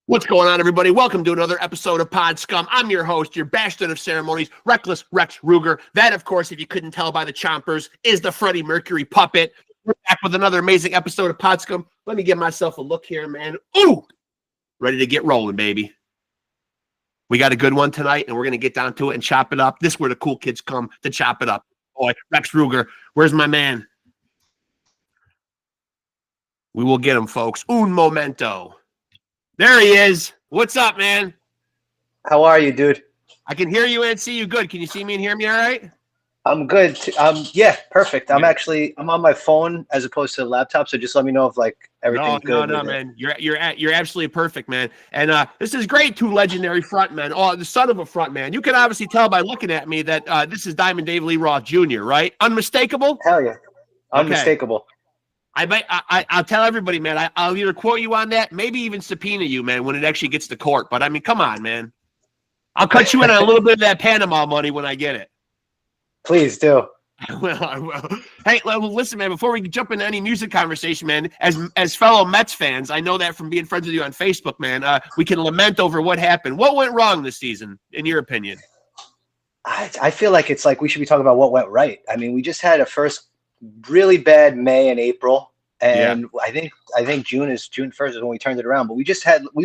What's going on, everybody? Welcome to another episode of Pod Scum. I'm your host, your bastard of ceremonies, Reckless Rexx Ruger. That, of course, if you couldn't tell by the chompers, is the Freddie Mercury puppet. We're back with another amazing episode of Pod Scum. Let me give myself a look here, man. Ooh! Ready to get rolling, baby. We got a good one tonight, and we're going to get down to it and chop it up. This is where the cool kids come to chop it up. Boy, Rexx Ruger, where's my man? We will get him, folks. Un momento. There he is. What's up, man? How are you, dude? I can hear you and see you good. Can you see me and hear me all right? I'm good. Yeah, perfect. I'm on my phone as opposed to the laptop, so just let me know if everything's good. No, man. You're absolutely perfect, man. And this is great. Two legendary frontmen. Oh, the son of a frontman. You can obviously tell by looking at me that this is Diamond Dave Lee Roth Jr., right? Unmistakable? Hell yeah. Unmistakable. Okay. I'll tell everybody, man. I'll either quote you on that, maybe even subpoena you, man, when it actually gets to court. But I mean, come on, man. I'll cut you in on a little bit of that Panama money when I get it. Please do. Well, I will. Hey, listen, man. Before we jump into any music conversation, man, as fellow Mets fans, I know that from being friends with you on Facebook, man. We can lament over what happened. What went wrong this season, in your opinion? I feel like it's like we should be talking about what went right. I mean, we just had a first really bad May and April, and yeah. I think June 1st is when we turned it around. But we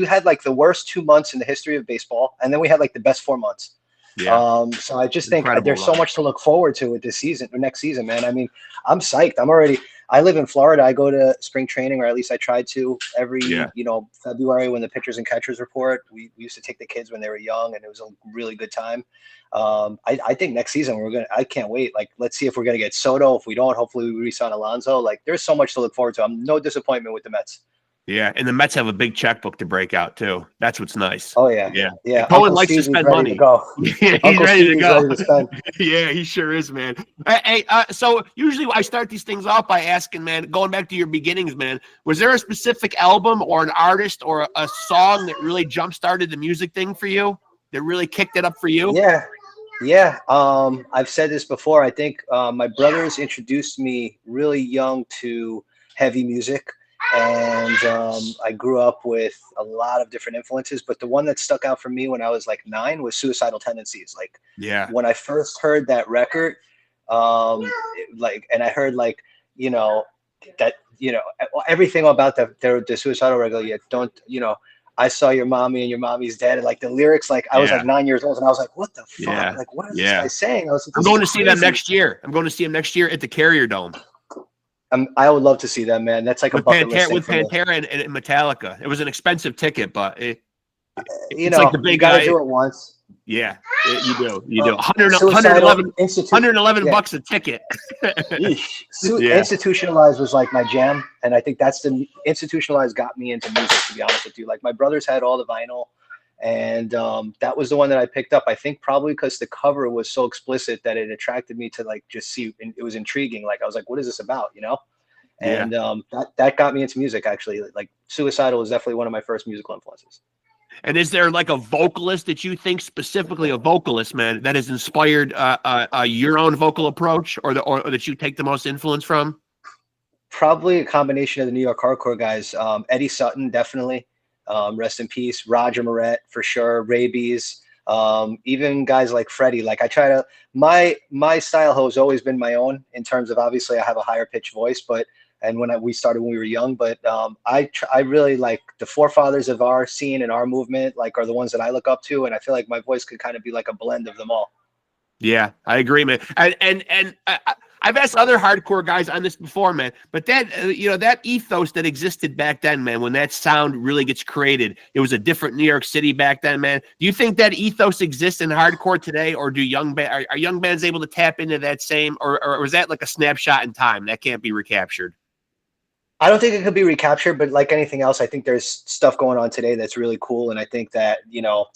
had like the worst 2 months in the history of baseball, and then we had like the best 4 months. Yeah. So I just think there's so much to look forward to with this season or next season, man. I mean, I'm psyched. I live in Florida. I go to spring training, or at least I try to every February when the pitchers and catchers report. We used to take the kids when they were young, and it was a really good time. I think next season I can't wait. Like, let's see if we're gonna get Soto. If we don't, hopefully we re-sign Alonso. Like, there's so much to look forward to. I'm no disappointment with the Mets. Yeah, and the Mets have a big checkbook to break out too. That's what's nice. Oh yeah, yeah. Cohen likes to spend money. Yeah, he's ready to go. Yeah, he sure is, man. Hey, so usually I start these things off by asking, man, going back to your beginnings, man, was there a specific album or an artist or a song that really jump-started the music thing for you? That really kicked it up for you? Yeah. I've said this before. I think my brothers introduced me really young to heavy music. And I grew up with a lot of different influences, but the one that stuck out for me when I was like 9 was Suicidal Tendencies. Like, when I first heard that record, and I heard everything about the Suicidal record. I saw your mommy and your mommy's dead, and like the lyrics, I was like 9 years old, and I was like, what the fuck? Yeah. Like, what is this guy saying? I'm going to see them next year. I'm going to see them next year at the Carrier Dome. I would love to see them, man. That's like a bucket list with Pantera and Metallica. It was an expensive ticket, but it's like the big you gotta do it once. Yeah, you do. 111 bucks a ticket. Institutionalized was like my jam, and I think Institutionalized got me into music, to be honest with you. Like, my brothers had all the vinyl, and that was the one that I picked up. I think probably because the cover was so explicit that it attracted me to just see, and it was intriguing. Like, I was like, what is this about, And that got me into music, actually. Like, Suicidal was definitely one of my first musical influences. And is there like a vocalist that you think, specifically a vocalist, man, that has inspired your own vocal approach, or that you take the most influence from? Probably a combination of the New York hardcore guys. Eddie Sutton, definitely. Rest in peace. Roger Moret, for sure. Rabies. Even guys like Freddie. Like, I try to, my style has always been my own, in terms of, obviously I have a higher pitched voice, and we started when we were young, but I really like the forefathers of our scene and our movement, are the ones that I look up to, and I feel like my voice could kind of be like a blend of them all. Yeah, I agree, man. And I've asked other hardcore guys on this before, man, but that that ethos that existed back then, man, when that sound really gets created, it was a different New York City back then, man. Do you think that ethos exists in hardcore today, or are young bands able to tap into that same, or was that like a snapshot in time that can't be recaptured? I don't think it could be recaptured, but like anything else, I think there's stuff going on today that's really cool. And I think that,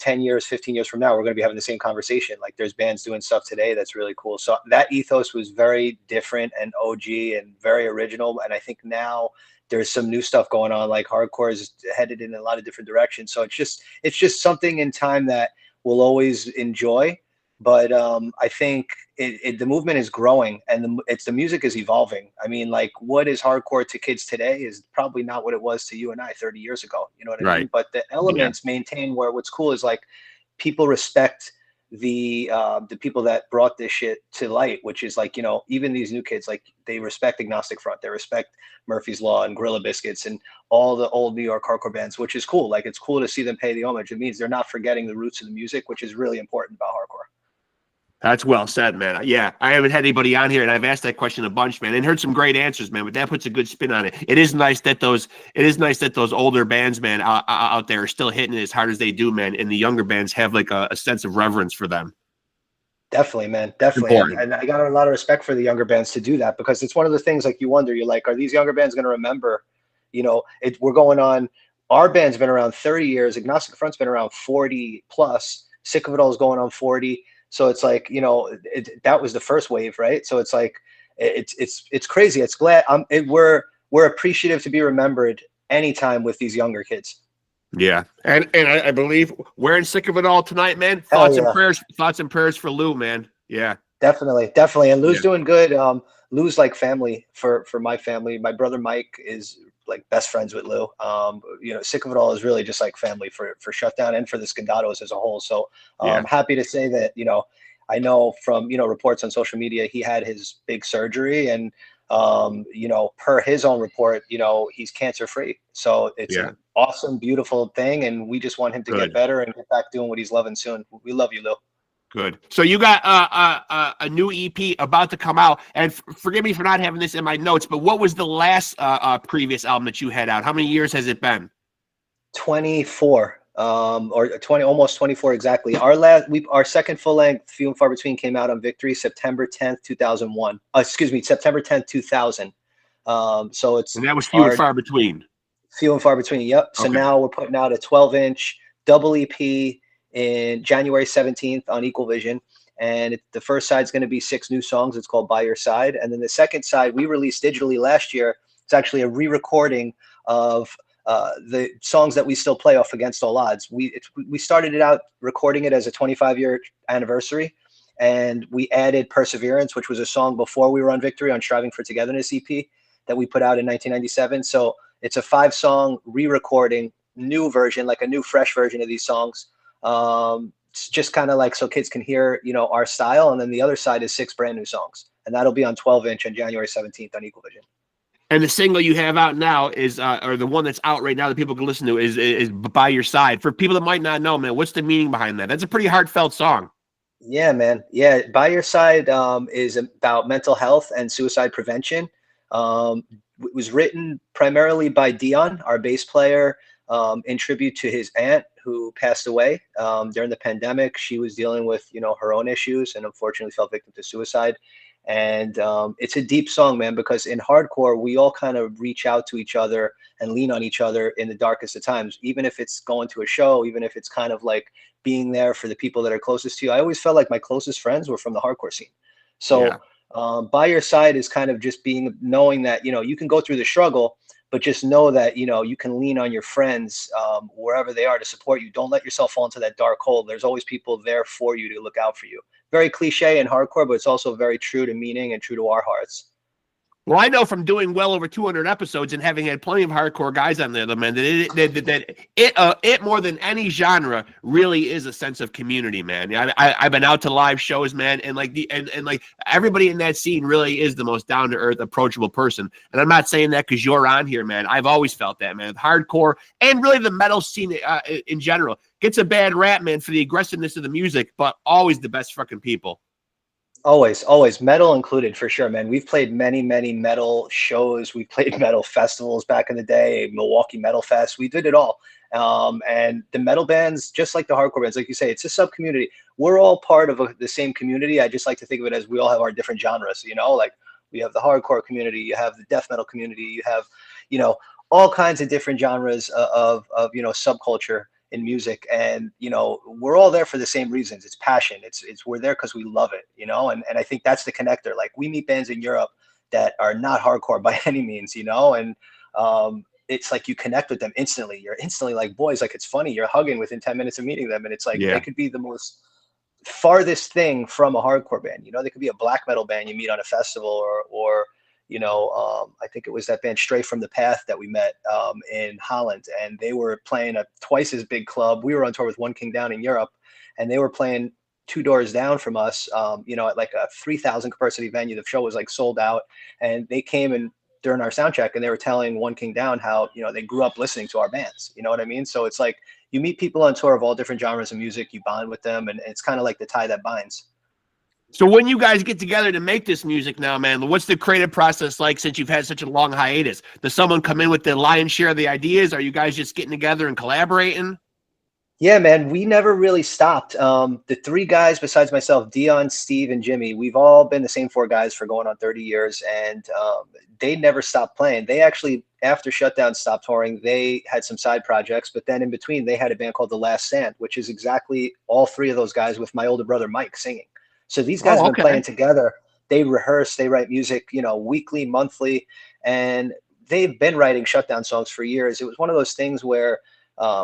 10 years, 15 years from now, we're going to be having the same conversation. Like, there's bands doing stuff today that's really cool. So that ethos was very different and OG and very original. And I think now there's some new stuff going on, like hardcore is headed in a lot of different directions. So it's just something in time that we'll always enjoy. but I think the movement is growing, and the music is evolving. I mean, like, what is hardcore to kids today is probably not what it was to you and I 30 years ago. You know what I mean? But the elements maintain. Where what's cool is like people respect the people that brought this shit to light, which is like, you know, even these new kids, like, they respect Agnostic Front, they respect Murphy's Law and Gorilla Biscuits and all the old New York hardcore bands, which is cool. Like, it's cool to see them pay the homage. It means they're not forgetting the roots of the music, which is really important about hardcore. That's well said, man. Yeah, I haven't had anybody on here, and I've asked that question a bunch, man, and heard some great answers, man. But that puts a good spin on it. It is nice that those older bands, man, out there are still hitting it as hard as they do, man. And the younger bands have like a sense of reverence for them. Definitely, man. Definitely. And I got a lot of respect for the younger bands to do that, because it's one of the things, like, you wonder, you're like, are these younger bands going to remember? You know, we're going on. Our band's been around 30 years. Agnostic Front's been around 40 plus. Sick of It All is going on 40. So it's like, you know, that was the first wave, right? So it's like, it's crazy. It's glad we're appreciative to be remembered anytime with these younger kids. Yeah, and I believe wearing Sick of It All tonight, man. Thoughts and prayers for Lou, man. Yeah, definitely. And Lou's doing good. Lou's like family for my family. My brother Mike is like best friends with Lou. You know, Sick of It All is really just like family for SHUTDOwn and for the Scondottos as a whole. So I'm happy to say that, you know, I know from, you know, reports on social media, he had his big surgery, and you know, per his own report, you know, he's cancer free. So it's an awesome, beautiful thing, and we just want him to get better and get back doing what he's loving soon. We love you, Lou. Good. So you got a new EP about to come out, and forgive me for not having this in my notes, but what was the last previous album that you had out? How many years has it been? 24, or 20, almost 24 exactly. Our second full length, Few and Far Between, came out on Victory September 10th, 2001. September 10th, 2000. So it's, and that was Few and Far Between. Few and Far Between. Yep. So now we're putting out a 12-inch double EP in January 17th on Equal Vision. And the first side is going to be 6 new songs. It's called By Your Side. And then the second side we released digitally last year. It's actually a re-recording of the songs that we still play off Against All Odds. We started it out recording it as a 25-year anniversary. And we added Perseverance, which was a song before we were on Victory on Striving for Togetherness EP that we put out in 1997. So it's a 5-song re-recording, new version, like a new fresh version of these songs. It's just kind of like so kids can hear, you know, our style. And then the other side is 6 brand new songs, and that'll be on 12-inch on January 17th on Equal Vision. And the single you have out now is, or the one that's out right now that people can listen to is By Your Side. For people that might not know, man, what's the meaning behind that? That's a pretty heartfelt song. Yeah, man. Yeah. By Your Side is about mental health and suicide prevention. It was written primarily by Dion, our bass player, in tribute to his aunt who passed away during the pandemic. She was dealing with, you know, her own issues and unfortunately fell victim to suicide. And it's a deep song, man, because in hardcore, we all kind of reach out to each other and lean on each other in the darkest of times, even if it's going to a show, even if it's kind of like being there for the people that are closest to you. I always felt like my closest friends were from the hardcore scene. So By Your Side is kind of just knowing that, you know, you can go through the struggle, but just know that, you know, you can lean on your friends wherever they are to support you. Don't let yourself fall into that dark hole. There's always people there for you to look out for you. Very cliche and hardcore, but it's also very true to meaning and true to our hearts. Well, I know from doing well over 200 episodes and having had plenty of hardcore guys on there, man, that it more than any genre really is a sense of community, man. I've been out to live shows, man, and like everybody in that scene really is the most down to earth, approachable person. And I'm not saying that because you're on here, man. I've always felt that, man. Hardcore and really the metal scene in general gets a bad rap, man, for the aggressiveness of the music, but always the best fucking people. Always metal included, for sure, man. We've played many metal shows. We played metal festivals back in the day, Milwaukee Metal Fest. We did it all. And the metal bands, just like the hardcore bands, like you say, it's a sub community. We're all part of the same community. I just like to think of it as we all have our different genres, you know, like we have the hardcore community, you have the death metal community, you have, you know, all kinds of different genres of you know, subculture in music. And, you know, we're all there for the same reasons. It's passion. It's we're there because we love it, you know, and I think that's the connector. Like we meet bands in Europe that are not hardcore by any means, you know, and it's like you connect with them instantly. You're instantly like boys, like it's funny. You're hugging within 10 minutes of meeting them. And it's like, they could be the most farthest thing from a hardcore band. You know, they could be a black metal band you meet on a festival, or you know, I think it was that band Stray from the Path that we met in Holland, and they were playing a twice as big club. We were on tour with One King Down in Europe, and they were playing 2 doors down from us, you know, at like a 3,000 capacity venue. The show was like sold out, and they came in during our sound check, and they were telling One King Down how, you know, they grew up listening to our bands. You know what I mean? So it's like you meet people on tour of all different genres of music, you bond with them, and it's kind of like the tie that binds. So when you guys get together to make this music now, man, what's the creative process like since you've had such a long hiatus? Does someone come in with the lion's share of the ideas? Are you guys just getting together and collaborating? Yeah, man, we never really stopped. The 3 guys besides myself, Dion, Steve, and Jimmy, we've all been the same 4 guys for going on 30 years, and they never stopped playing. They actually, after Shutdown stopped touring, they had some side projects, but then in between, they had a band called The Last Stand, which is exactly all 3 of those guys with my older brother, Mike, singing. So these guys have been playing together. They rehearse, they write music, you know, weekly, monthly, and they've been writing Shutdown songs for years. It was one of those things where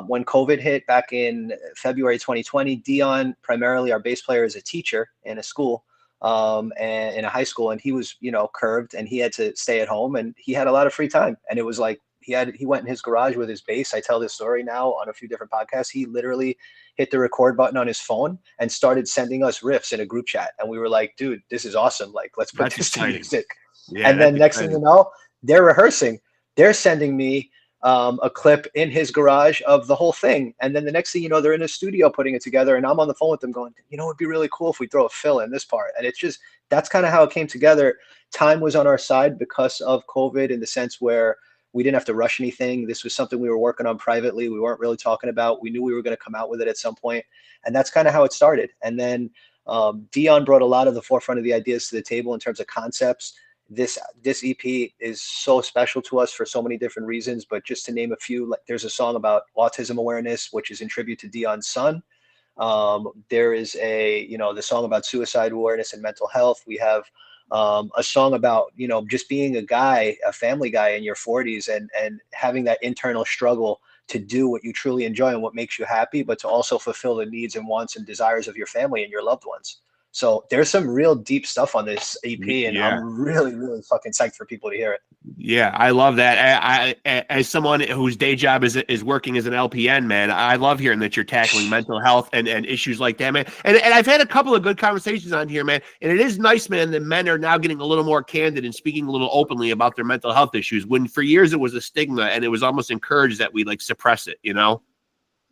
when COVID hit back in February 2020, Dion, primarily our bass player, is a teacher in a school, and in a high school, and he was, you know, curved, and he had to stay at home, and he had a lot of free time. And it was like he went in his garage with his bass. I tell this story now on a few different podcasts. He literally hit the record button on his phone and started sending us riffs in a group chat. And we were like, dude, this is awesome. Like, let's put this to music. Yeah, and then next thing you know, they're rehearsing. They're sending me a clip in his garage of the whole thing. And then the next thing you know, they're in a studio putting it together, and I'm on the phone with them going, you know, it'd be really cool if we throw a fill in this part. And it's just, that's kind of how it came together. Time was on our side because of COVID, in the sense where we didn't have to rush anything. This was something we were working on privately. We weren't really talking about. We knew we were going to come out with it at some point. And that's kind of how it started. And then Dion brought a lot of the forefront of the ideas to the table in terms of concepts. This EP is so special to us for so many different reasons, but just to name a few, like there's a song about autism awareness, which is in tribute to Dion's son. There is the song about suicide awareness and mental health. We have a song about, you know, just being a guy, a family guy in your 40s, and having that internal struggle to do what you truly enjoy and what makes you happy, but to also fulfill the needs and wants and desires of your family and your loved ones. So there's some real deep stuff on this EP, and I'm really, really fucking psyched for people to hear it. Yeah, I love that. I as someone whose day job is working as an LPN, man, I love hearing that you're tackling mental health and issues like that, man. And I've had a couple of good conversations on here, man. And it is nice, man, that men are now getting a little more candid and speaking a little openly about their mental health issues, when for years it was a stigma and it was almost encouraged that we like suppress it, you know?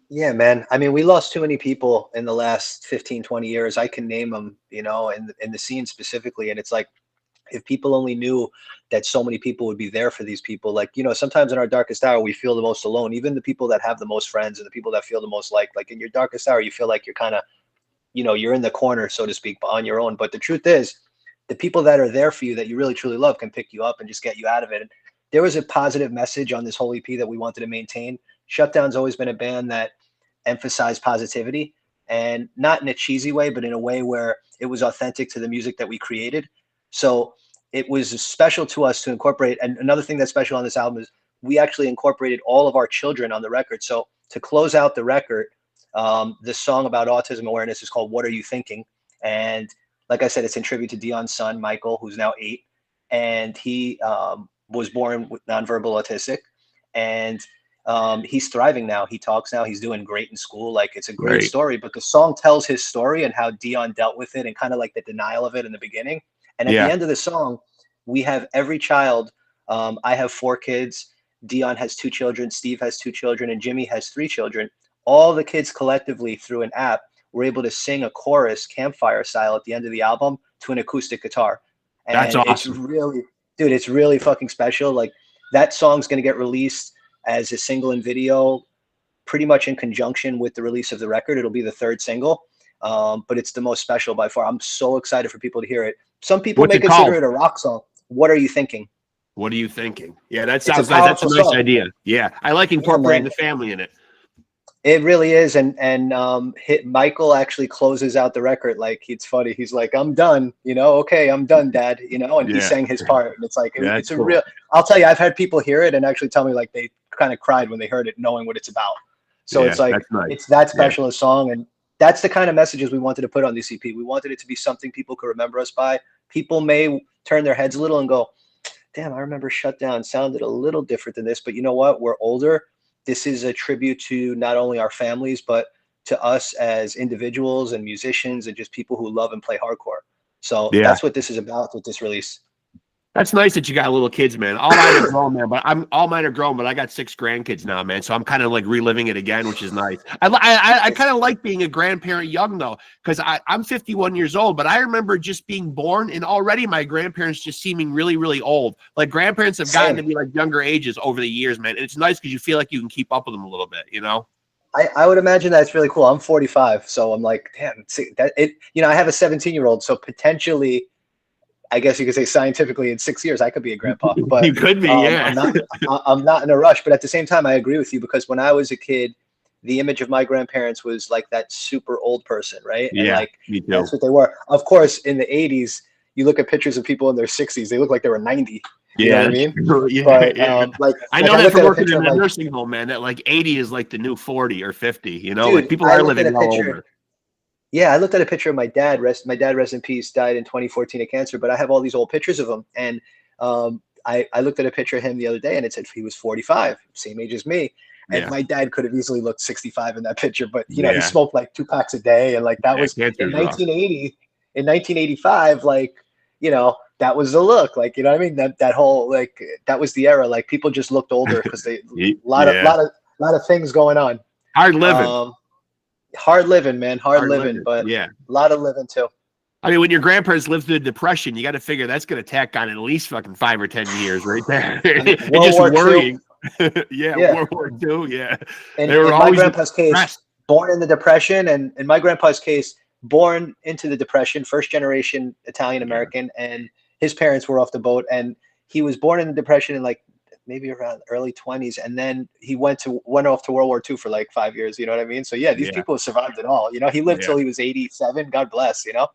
Yeah, man. I mean, we lost too many people in the last 15, 20 years. I can name them, you know, in the scene specifically. And it's like, if people only knew that so many people would be there for these people. Like, you know, sometimes in our darkest hour, we feel the most alone. Even the people that have the most friends and the people that feel the most like in your darkest hour, you feel like you're kind of, you know, you're in the corner, so to speak, on your own. But the truth is, the people that are there for you that you really, truly love can pick you up and just get you out of it. And there was a positive message on this whole EP that we wanted to maintain. Shutdown's always been a band that emphasized positivity, and not in a cheesy way, but in a way where it was authentic to the music that we created. So it was special to us to incorporate. And another thing that's special on this album is we actually incorporated all of our children on the record. So to close out the record, the song about autism awareness is called What Are You Thinking? And like I said, it's in tribute to Dion's son, Michael, who's now 8. And he was born with nonverbal autistic. And he's thriving now. He talks now. He's doing great in school. Like, it's a great story. But the song tells his story and how Dion dealt with it and kind of like the denial of it in the beginning. And at the end of the song, we have every child. I have 4 kids. Dion has 2 children. Steve has 2 children. And Jimmy has 3 children. All the kids collectively through an app were able to sing a chorus campfire style at the end of the album to an acoustic guitar. And that's awesome. It's really, dude, it's really fucking special. Like, that song's going to get released as a single and video pretty much in conjunction with the release of the record. It'll be the 3rd single, but it's the most special by far. I'm so excited for people to hear it. Some people may consider it a rock song. What Are You Thinking? What are you thinking? Yeah, that sounds nice. That's a nice idea. Yeah, I like incorporating the family in it. It really is. And Michael actually closes out the record. Like, it's funny. He's like, I'm done, you know, okay, I'm done, Dad, you know, and he sang his part. And it's like, it's a real, I'll tell you, I've had people hear it and actually tell me like they kind of cried when they heard it, knowing what it's about. So it's like, it's that special a song. And that's the kind of messages we wanted to put on the CP. We wanted it to be something people could remember us by. People may turn their heads a little and go, damn, I remember Shutdown sounded a little different than this, but you know what? We're older. This is a tribute to not only our families, but to us as individuals and musicians and just people who love and play hardcore. So that's what this is about with this release. That's nice that you got little kids, man. All mine are grown, man. But all mine are grown, but I got 6 grandkids now, man. So I'm kind of like reliving it again, which is nice. I kind of like being a grandparent young though, because I'm 51 years old. But I remember just being born and already my grandparents just seeming really, really old. Like grandparents have gotten to be like younger ages over the years, man. And it's nice because you feel like you can keep up with them a little bit, you know. I would imagine that's really cool. I'm 45, so I'm like, damn, that it. You know, I have a 17-year-old, so potentially, I guess you could say scientifically, in 6 years I could be a grandpa. But you could be, yeah. I'm not in a rush, but at the same time, I agree with you because when I was a kid, the image of my grandparents was like that super old person, right? And yeah, like that's what they were. Of course, in the 80s, you look at pictures of people in their 60s, they look like they were 90. You know what I mean? Yeah, but, like I know that from working in a nursing home, man, that like 80 is like the new 40 or 50, you know, dude, like people are living well older. Yeah, I looked at a picture of my dad. My dad, rest in peace, died in 2014 of cancer, but I have all these old pictures of him. And I looked at a picture of him the other day and it said he was 45, same age as me. And my dad could have easily looked 65 in that picture, but you know, he smoked like 2 packs a day. And like that was in 1980, in 1985, like, you know, that was the look, like, you know what I mean? That whole, like, that was the era. Like people just looked older because they a lot of things going on. Hard living. Hard living, man. Hard living, but a lot of living too. I mean, when your grandparents lived through the Depression, you got to figure that's going to tack on at least fucking 5 or 10 years right there. It's just worrying. World War II, yeah. And in my grandpa's case, born in the Depression, and in my grandpa's case, born into the Depression, first generation Italian American, and his parents were off the boat, and he was born in the Depression in like maybe around early 20s, and then he went off to World War II for like 5 years. You know what I mean? So these people have survived it all. You know, he lived till he was 87. God bless. You know,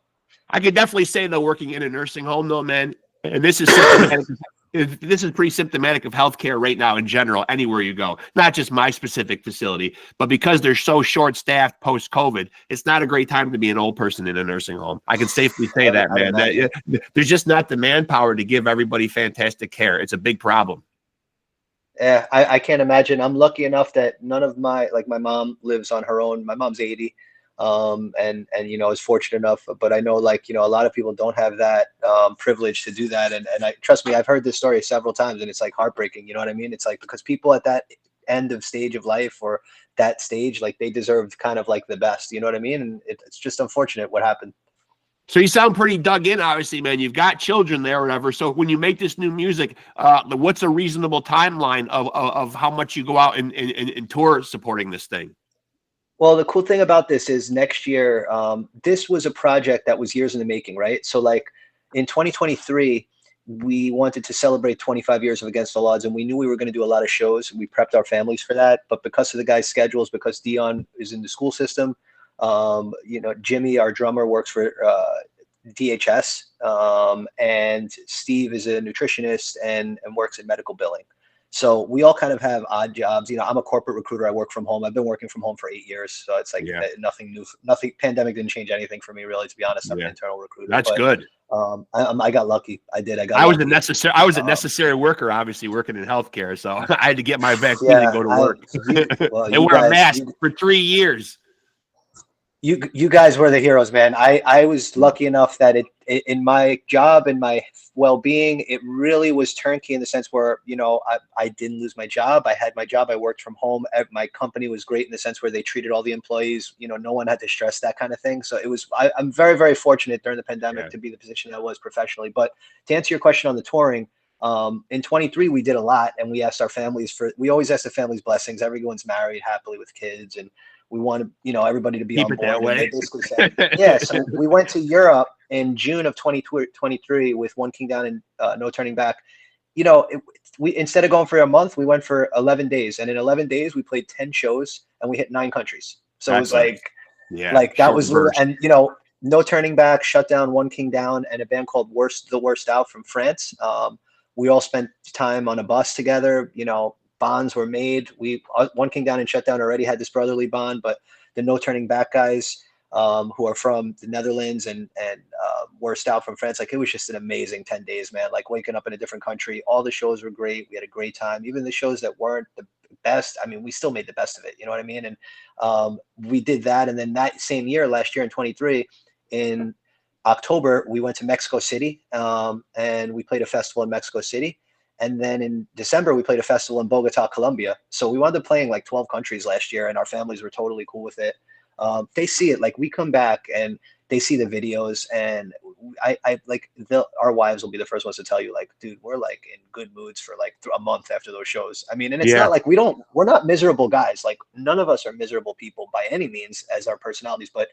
I could definitely say though, working in a nursing home, though, man, and this is symptomatic. This is pretty symptomatic of healthcare right now in general, anywhere you go, not just my specific facility, but because they're so short-staffed post-COVID, it's not a great time to be an old person in a nursing home. I can safely say that, man. There's just not the manpower to give everybody fantastic care. It's a big problem. Yeah, I can't imagine. I'm lucky enough that none of my mom lives on her own. My mom's 80. And you know, is fortunate enough, but I know, like, you know, a lot of people don't have that privilege to do that. And I trust me, I've heard this story several times and it's like heartbreaking. You know what I mean? It's like, because people at that end of stage of life or that stage, like they deserved kind of like the best, you know what I mean? And it's just unfortunate what happened. So you sound pretty dug in, obviously, man. You've got children there or whatever. So when you make this new music, what's a reasonable timeline of how much you go out and tour supporting this thing? Well, the cool thing about this is next year, this was a project that was years in the making, right? So like in 2023, we wanted to celebrate 25 years of Against All Odds, and we knew we were going to do a lot of shows. We prepped our families for that, but because of the guys' schedules, because Dion is in the school system, you know, Jimmy, our drummer, works for DHS, and Steve is a nutritionist and works in medical billing. So we all kind of have odd jobs. You know, I'm a corporate recruiter. I work from home. I've been working from home for 8 years. So it's like nothing new. Pandemic didn't change anything for me, really, to be honest. I'm an internal recruiter. That's good. I got lucky. I was a necessary worker, obviously, working in healthcare. So I had to get my vaccine and go to work. And wear a mask for 3 years. You guys were the heroes, man. I was lucky enough that in my job and my well-being, it really was turnkey in the sense where, you know, I didn't lose my job. I had my job. I worked from home. My company was great in the sense where they treated all the employees, you know, no one had to stress, that kind of thing. So it was, I'm very, very fortunate during the pandemic to be the position I was professionally. But to answer your question on the touring, in 23, we did a lot, and we asked our families we always ask the families' blessings. Everyone's married happily with kids, and we want to, you know, everybody to be on board. That way. They basically said, so we went to Europe in June of 2023 with One King Down and No Turning Back. You know, we instead of going for a month, we went for 11 days, and in 11 days we played 10 shows and we hit 9 countries. So it was like that was, and you know, No Turning Back, Shutdown, One King Down, and a band called The Worst Out from France. We all spent time on a bus together. You know, bonds were made. One King Down and Shutdown already had this brotherly bond, but the No Turning Back guys, who are from the Netherlands and Worst out from France. Like, it was just an amazing 10 days, man. Like, waking up in a different country. All the shows were great. We had a great time. Even the shows that weren't the best, I mean, we still made the best of it. You know what I mean? And we did that. And then that same year, last year in 23, in October, we went to Mexico City, and we played a festival in Mexico City. And then in December, we played a festival in Bogota, Colombia. So we wound up playing like 12 countries last year, and our families were totally cool with it. They see it, like, we come back and they see the videos, and I like, our wives will be the first ones to tell you, like, dude, we're like in good moods for like a month after those shows. I mean, and it's not like we're not miserable guys. Like, none of us are miserable people by any means as our personalities, but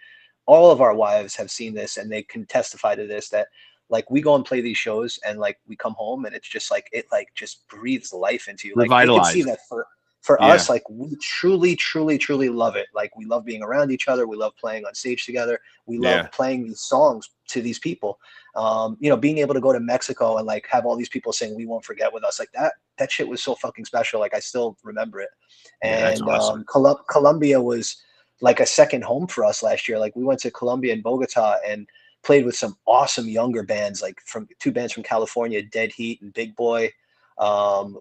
all of our wives have seen this, and they can testify to this, that like, we go and play these shows, and like, we come home, and it's just like, it like just breathes life into you. Like, you can see that for us, like, we truly, truly, truly love it. Like, we love being around each other. We love playing on stage together. We love playing these songs to these people. You know, being able to go to Mexico and like have all these people saying "We Won't Forget" with us, like that shit was so fucking special. Like, I still remember it. And that's awesome. Colombia was like a second home for us last year. Like, we went to Colombia and Bogota and played with some awesome younger bands, like from two bands from California, Dead Heat and Big Boy.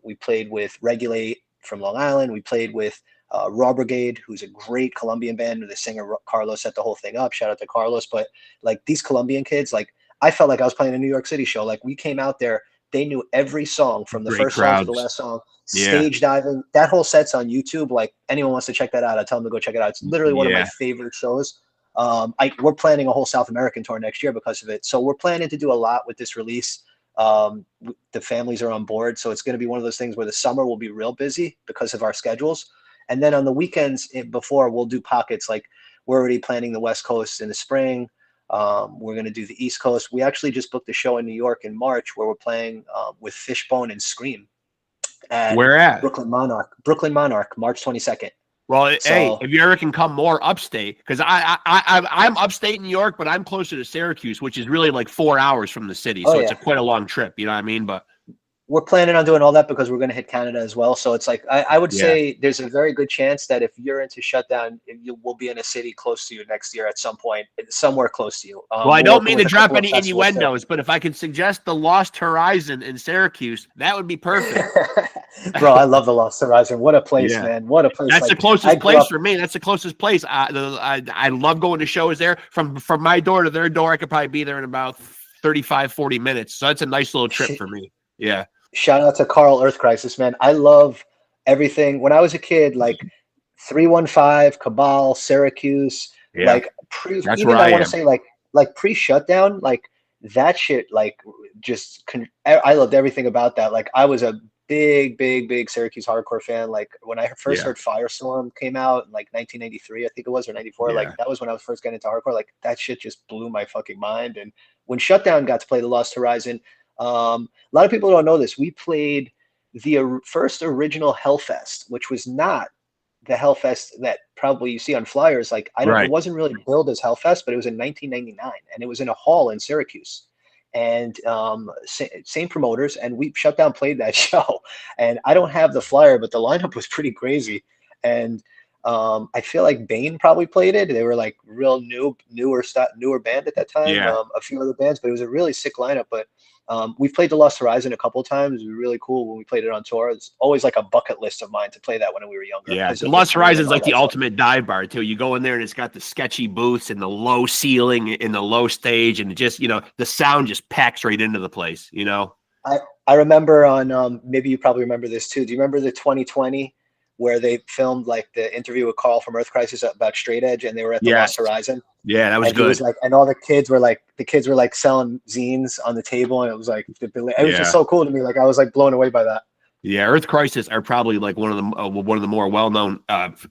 We played with Regulate from Long Island. We played with Raw Brigade, who's a great Colombian band. The singer Carlos set the whole thing up. Shout out to Carlos. But like, these Colombian kids, like, I felt like I was playing a New York City show. Like, we came out there, they knew every song from the first song to the last song. Stage diving. That whole set's on YouTube. Like, anyone wants to check that out, I tell them to go check it out. It's literally one of my favorite shows. We're planning a whole South American tour next year because of it. So we're planning to do a lot with this release. The families are on board, so it's going to be one of those things where the summer will be real busy because of our schedules, and then on the weekends before, we'll do pockets. Like, we're already planning the West Coast in the spring. We're going to do the East Coast. We actually just booked a show in New York in March where we're playing with Fishbone and Scream where at Brooklyn Monarch, March 22nd. Well, hey, if you ever can come more upstate, because I'm upstate New York, but I'm closer to Syracuse, which is really like 4 hours from the city. So it's quite a long trip. You know what I mean? But we're planning on doing all that because we're going to hit Canada as well. So it's like, I would say there's a very good chance that if you're into Shutdown, you will be in a city close to you next year at some point, somewhere close to you. Well, I don't mean to drop any innuendos, but if I could suggest the Lost Horizon in Syracuse, that would be perfect. Bro, I love the Lost Horizon. What a place, man. What a place. That's like, the closest place for me. That's the closest place. I love going to shows there. From my door to their door, I could probably be there in about 35, 40 minutes. So that's a nice little trip for me. Yeah. Shout out to Carl Earth Crisis, man. I love everything. When I was a kid, like 315, Cabal, Syracuse, like I want to say like pre-shutdown, like that shit, like I loved everything about that. Like, I was a big Syracuse hardcore fan. Like, when I first heard Firestorm came out in like 1993, I think it was, or 94, like that was when I was first getting into hardcore. Like, that shit just blew my fucking mind. And when Shutdown got to play the Lost Horizon, a lot of people don't know this. We played the first original Hellfest, which was not the Hellfest that probably you see on flyers. Like, it wasn't really billed as Hellfest, but it was in 1999, and it was in a hall in Syracuse. And same promoters, and Shutdown played that show. And I don't have the flyer, but the lineup was pretty crazy. And I feel like Bane probably played it. They were like real newer band at that time. A few other bands, but it was a really sick lineup. But we've played the Lost Horizon a couple of times. It was really cool when we played it on tour. It's always like a bucket list of mine to play that when we were younger. Yeah, the Lost Horizon is like the ultimate dive bar too. You go in there and it's got the sketchy booths and the low ceiling and the low stage, and it just, the sound just packs right into the place. I remember on maybe you probably remember this too. Do you remember the 2020 where they filmed like the interview with Carl from Earth Crisis about Straight Edge, and they were at the Lost Horizon? Yeah, that was good. Was like, and all the kids were like selling zines on the table, and it was like, it was just so cool to me. Like, I was like blown away by that. Yeah, Earth Crisis are probably like one of the more well-known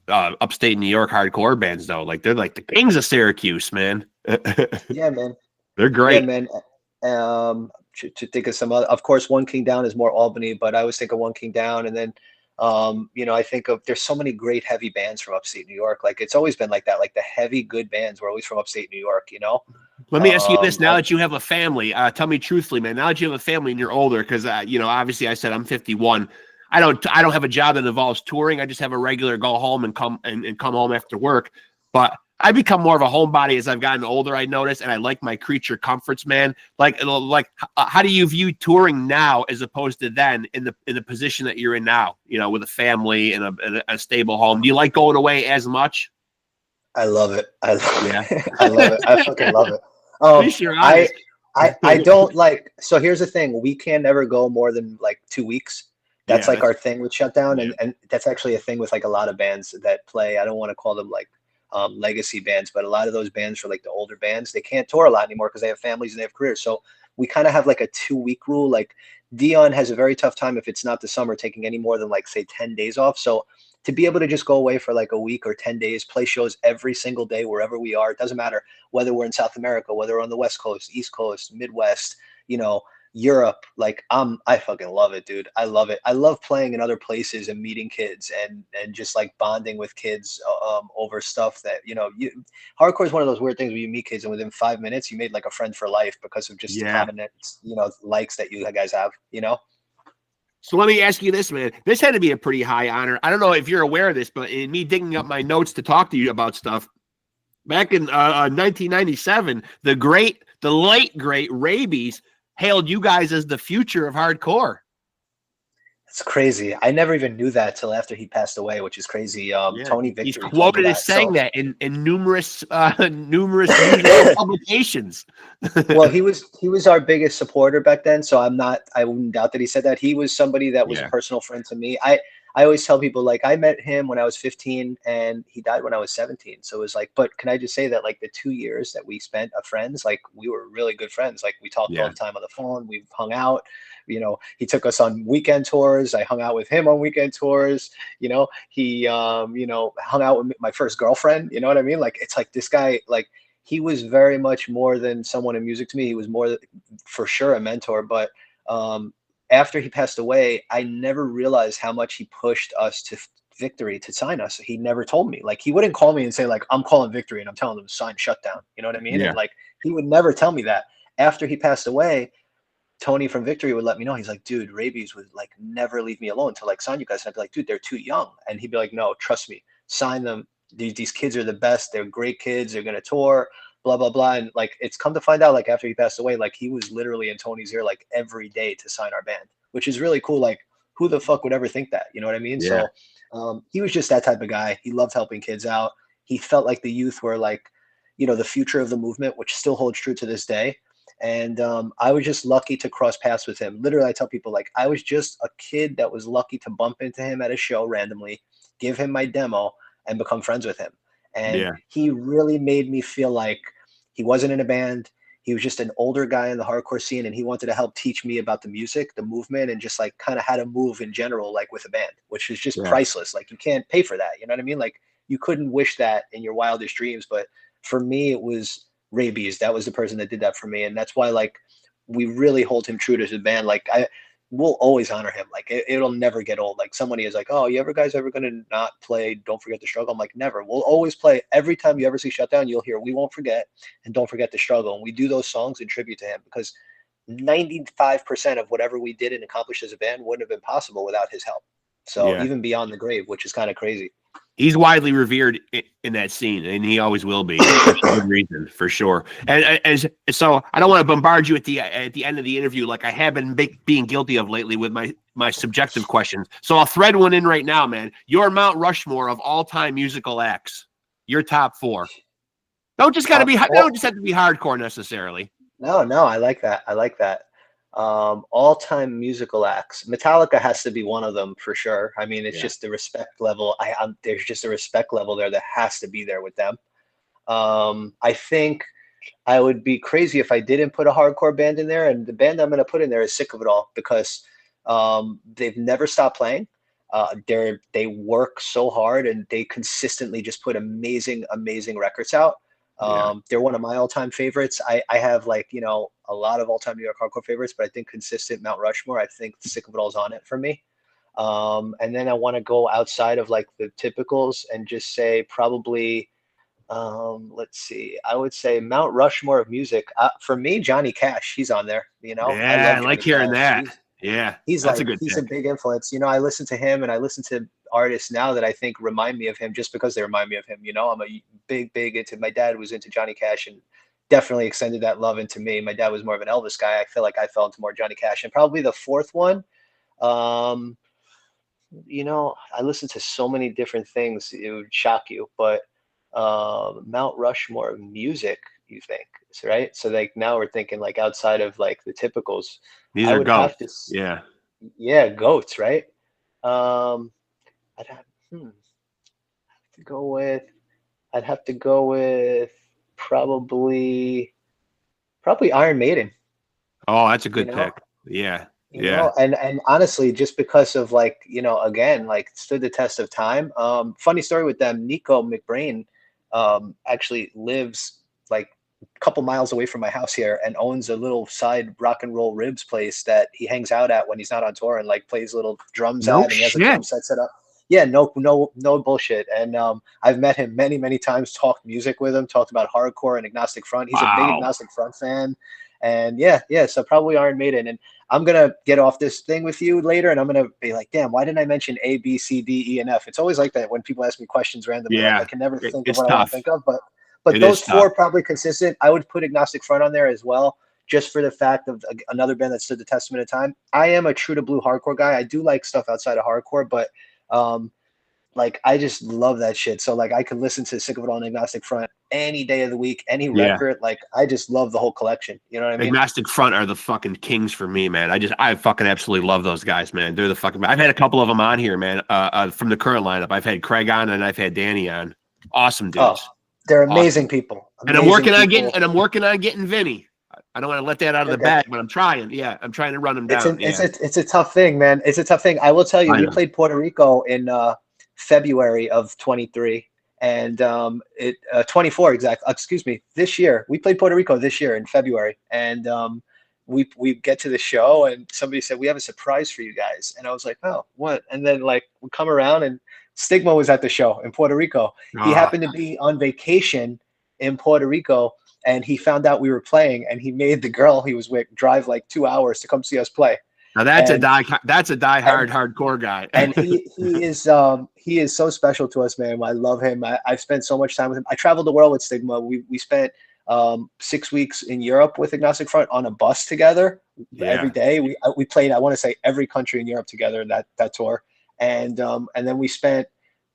upstate New York hardcore bands, though. Like, they're like the kings of Syracuse, man. Yeah, man. They're great. Yeah, man. To think of some other, of course, One King Down is more Albany, but I always think of One King Down, and then I think there's so many great heavy bands from upstate New York. Like, it's always been like that. Like, the heavy good bands were always from upstate New York, Let me ask you this. Now that you have a family, tell me truthfully, man, now that you have a family and you're older, because, obviously I said I'm 51. I don't have a job that involves touring. I just have a regular go home and come home after work. But I become more of a homebody as I've gotten older, I notice, and I like my creature comforts, man. How do you view touring now as opposed to then in the position that you're in now, with a family and a stable home? Do you like going away as much? I love it. I love it. I fucking love it. At least you're honest. I don't like, so here's the thing. We can never go more than like 2 weeks. That's our thing with Shutdown. And that's actually a thing with like a lot of bands that play. I don't want to call them like legacy bands, but a lot of those bands for like the older bands, they can't tour a lot anymore because they have families and they have careers. So we kind of have like a 2-week rule. Like Dion has a very tough time if it's not the summer taking any more than like say 10 days off. So to be able to just go away for like a week or 10 days, play shows every single day wherever we are, it doesn't matter whether we're in South America, whether we're on the West Coast, East Coast, Midwest, Europe. Like I fucking love it, dude. I love it. I love playing in other places and meeting kids and just like bonding with kids over stuff that hardcore is one of those weird things where you meet kids and within 5 minutes you made like a friend for life because of just common likes that you guys have. So let me ask you this, man. This had to be a pretty high honor. I don't know if you're aware of this, but in me digging up my notes to talk to you about stuff, back in 1997, the late great Rabies hailed you guys as the future of hardcore. It's crazy. I never even knew that till after he passed away, which is crazy. Tony Victory. He's quoted as saying that in numerous musical publications. Well, he was our biggest supporter back then, so I wouldn't doubt that he said that. He was somebody that was a personal friend to me. I always tell people, like, I met him when I was 15 and he died when I was 17. So it was like, but can I just say that like the 2 years that we spent as friends, like we were really good friends. Like we talked all the time on the phone. We've hung out, he took us on weekend tours. I hung out with him on weekend tours. He, hung out with my first girlfriend. You know what I mean? Like, it's like this guy, like he was very much more than someone in music to me. He was more for sure a mentor, but, after he passed away, I never realized how much he pushed us to Victory to sign us. He never told me. Like, he wouldn't call me and say, like, I'm calling Victory and I'm telling them to sign Shutdown. You know what I mean? Yeah. And like, he would never tell me that. After he passed away, Tony from Victory would let me know. He's like, dude, Rabies would like never leave me alone to like sign you guys. And I'd be like, dude, they're too young. And he'd be like, no, trust me, sign them. These kids are the best. They're great kids. They're going to tour. Blah, blah, blah. And like, it's come to find out, like after he passed away, like he was literally in Tony's ear, like every day to sign our band, which is really cool. Like, who the fuck would ever think that? You know what I mean? Yeah. So he was just that type of guy. He loved helping kids out. He felt like the youth were like, the future of the movement, which still holds true to this day. And I was just lucky to cross paths with him. Literally, I tell people, like, I was just a kid that was lucky to bump into him at a show randomly, give him my demo, and become friends with him. And he really made me feel like he wasn't in a band. He was just an older guy in the hardcore scene, and he wanted to help teach me about the music, the movement, and just like kind of how to move in general, like with a band, which is just priceless. Like, you can't pay for that. You know what I mean? Like, you couldn't wish that in your wildest dreams. But for me, it was Rabies. That was the person that did that for me. And that's why, like, we really hold him true to his band. Like, we'll always honor him. Like, it'll never get old. Like, somebody is like, oh, you guys ever going to not play Don't Forget the Struggle? I'm like, never. We'll always play. Every time you ever see Shutdown, you'll hear We Won't Forget and Don't Forget the Struggle. And we do those songs in tribute to him because 95% of whatever we did and accomplished as a band wouldn't have been possible without his help. So even beyond the grave, which is kind of crazy. He's widely revered in that scene, and he always will be for good reason, for sure. And so I don't want to bombard you at the end of the interview like I have been being guilty of lately with my subjective questions. So I'll thread one in right now, man. Your Mount Rushmore of all-time musical acts. Your top 4. Don't just have to be hardcore necessarily. No, I like that. All-time musical acts. Metallica has to be one of them for sure. I mean, it's just the respect level. There's just a respect level there that has to be there with them. I think I would be crazy if I didn't put a hardcore band in there. And the band I'm going to put in there is Sick of It All because they've never stopped playing. They work so hard and they consistently just put amazing records out. They're one of my all-time favorites. I have like, a lot of all-time New York hardcore favorites, but I think consistent Mount Rushmore, I think Sick of It All is on it for me. And then I want to go outside of like the typicals and just say probably, let's see, I would say Mount Rushmore of music. For me, Johnny Cash, he's on there, I like hearing that. Yeah, He's that's like, a good he's a pick. big influence. You know, I listen to him and I listen to artists now that I think remind me of him just because they remind me of him. You know, I'm a big into, my dad was into Johnny Cash and definitely extended that love into me. My dad was more of an Elvis guy. I feel like I fell into more Johnny Cash. And probably the fourth one, um, you know, I listen to so many different things, it would shock you, but Mount Rushmore of music, you think, right? So like now we're thinking like outside of like the typicals. These I are would have goats. to, Yeah. yeah, goats, right? Um, I'd have, to go with, I'd have to go with probably Iron Maiden, Oh, that's a you good know? pick. Yeah. You Yeah. know, and honestly, just because of like, you know, again, like stood the test of time. Funny story with them, Nico McBrain actually lives like a couple miles away from my house here and owns a little side rock and roll ribs place that he hangs out at when he's not on tour and like plays little drums No at, and he has a shit. drum set set up. Yeah, no bullshit. And I've met him many times, talked music with him, talked about hardcore and Agnostic Front. He's a big Wow. Agnostic Front fan. And yeah, so probably Iron Maiden. And I'm gonna get off this thing with you later, and I'm gonna be like, damn, why didn't I mention A, B, C, D, E, and F? It's always like that when people ask me questions randomly. Like I Yeah. can never think of It's what I want to tough. think of, but It those is tough. four probably consistent. I would put Agnostic Front on there as well, just for the fact of another band that stood the testament of time. I am a true to blue hardcore guy. I do like stuff outside of hardcore, but like I just love that shit. So like I could listen to Sick of It All and Agnostic Front any day of the week, any Yeah. record. Like I just love the whole collection. You know what I mean? Agnostic Front are the fucking kings for me, man. I fucking absolutely love those guys, man. They're the fucking. I've had a couple of them on here, man. From the current lineup, I've had Craig on and I've had Danny on. Awesome Oh, dudes. they're Awesome. amazing people. And Amazing people. I'm working on getting Vinny. I don't want to let that out of the Okay. bag, but I'm trying. Yeah, I'm trying to run him down. Yeah, It's a tough thing, man. It's a tough thing. I will tell you, I we know. played Puerto Rico in February of 23 and 24 exactly. Excuse me, this year. We played Puerto Rico this year in February, and we get to the show and somebody said we have a surprise for you guys, and I was like, oh, what? And then like we come around and Stigma was at the show in Puerto Rico. He Ah, happened to be on vacation in Puerto Rico, and he found out we were playing, and he made the girl he was with drive like 2 hours to come see us play. now And that's a diehard hardcore guy. and he is so special to us, man. I love him. I've spent so much time with him. I traveled the world with Stigma. We spent 6 weeks in Europe with Agnostic Front on a bus together every Yeah. day. We played, I want to say, every country in Europe together in that tour, and then we spent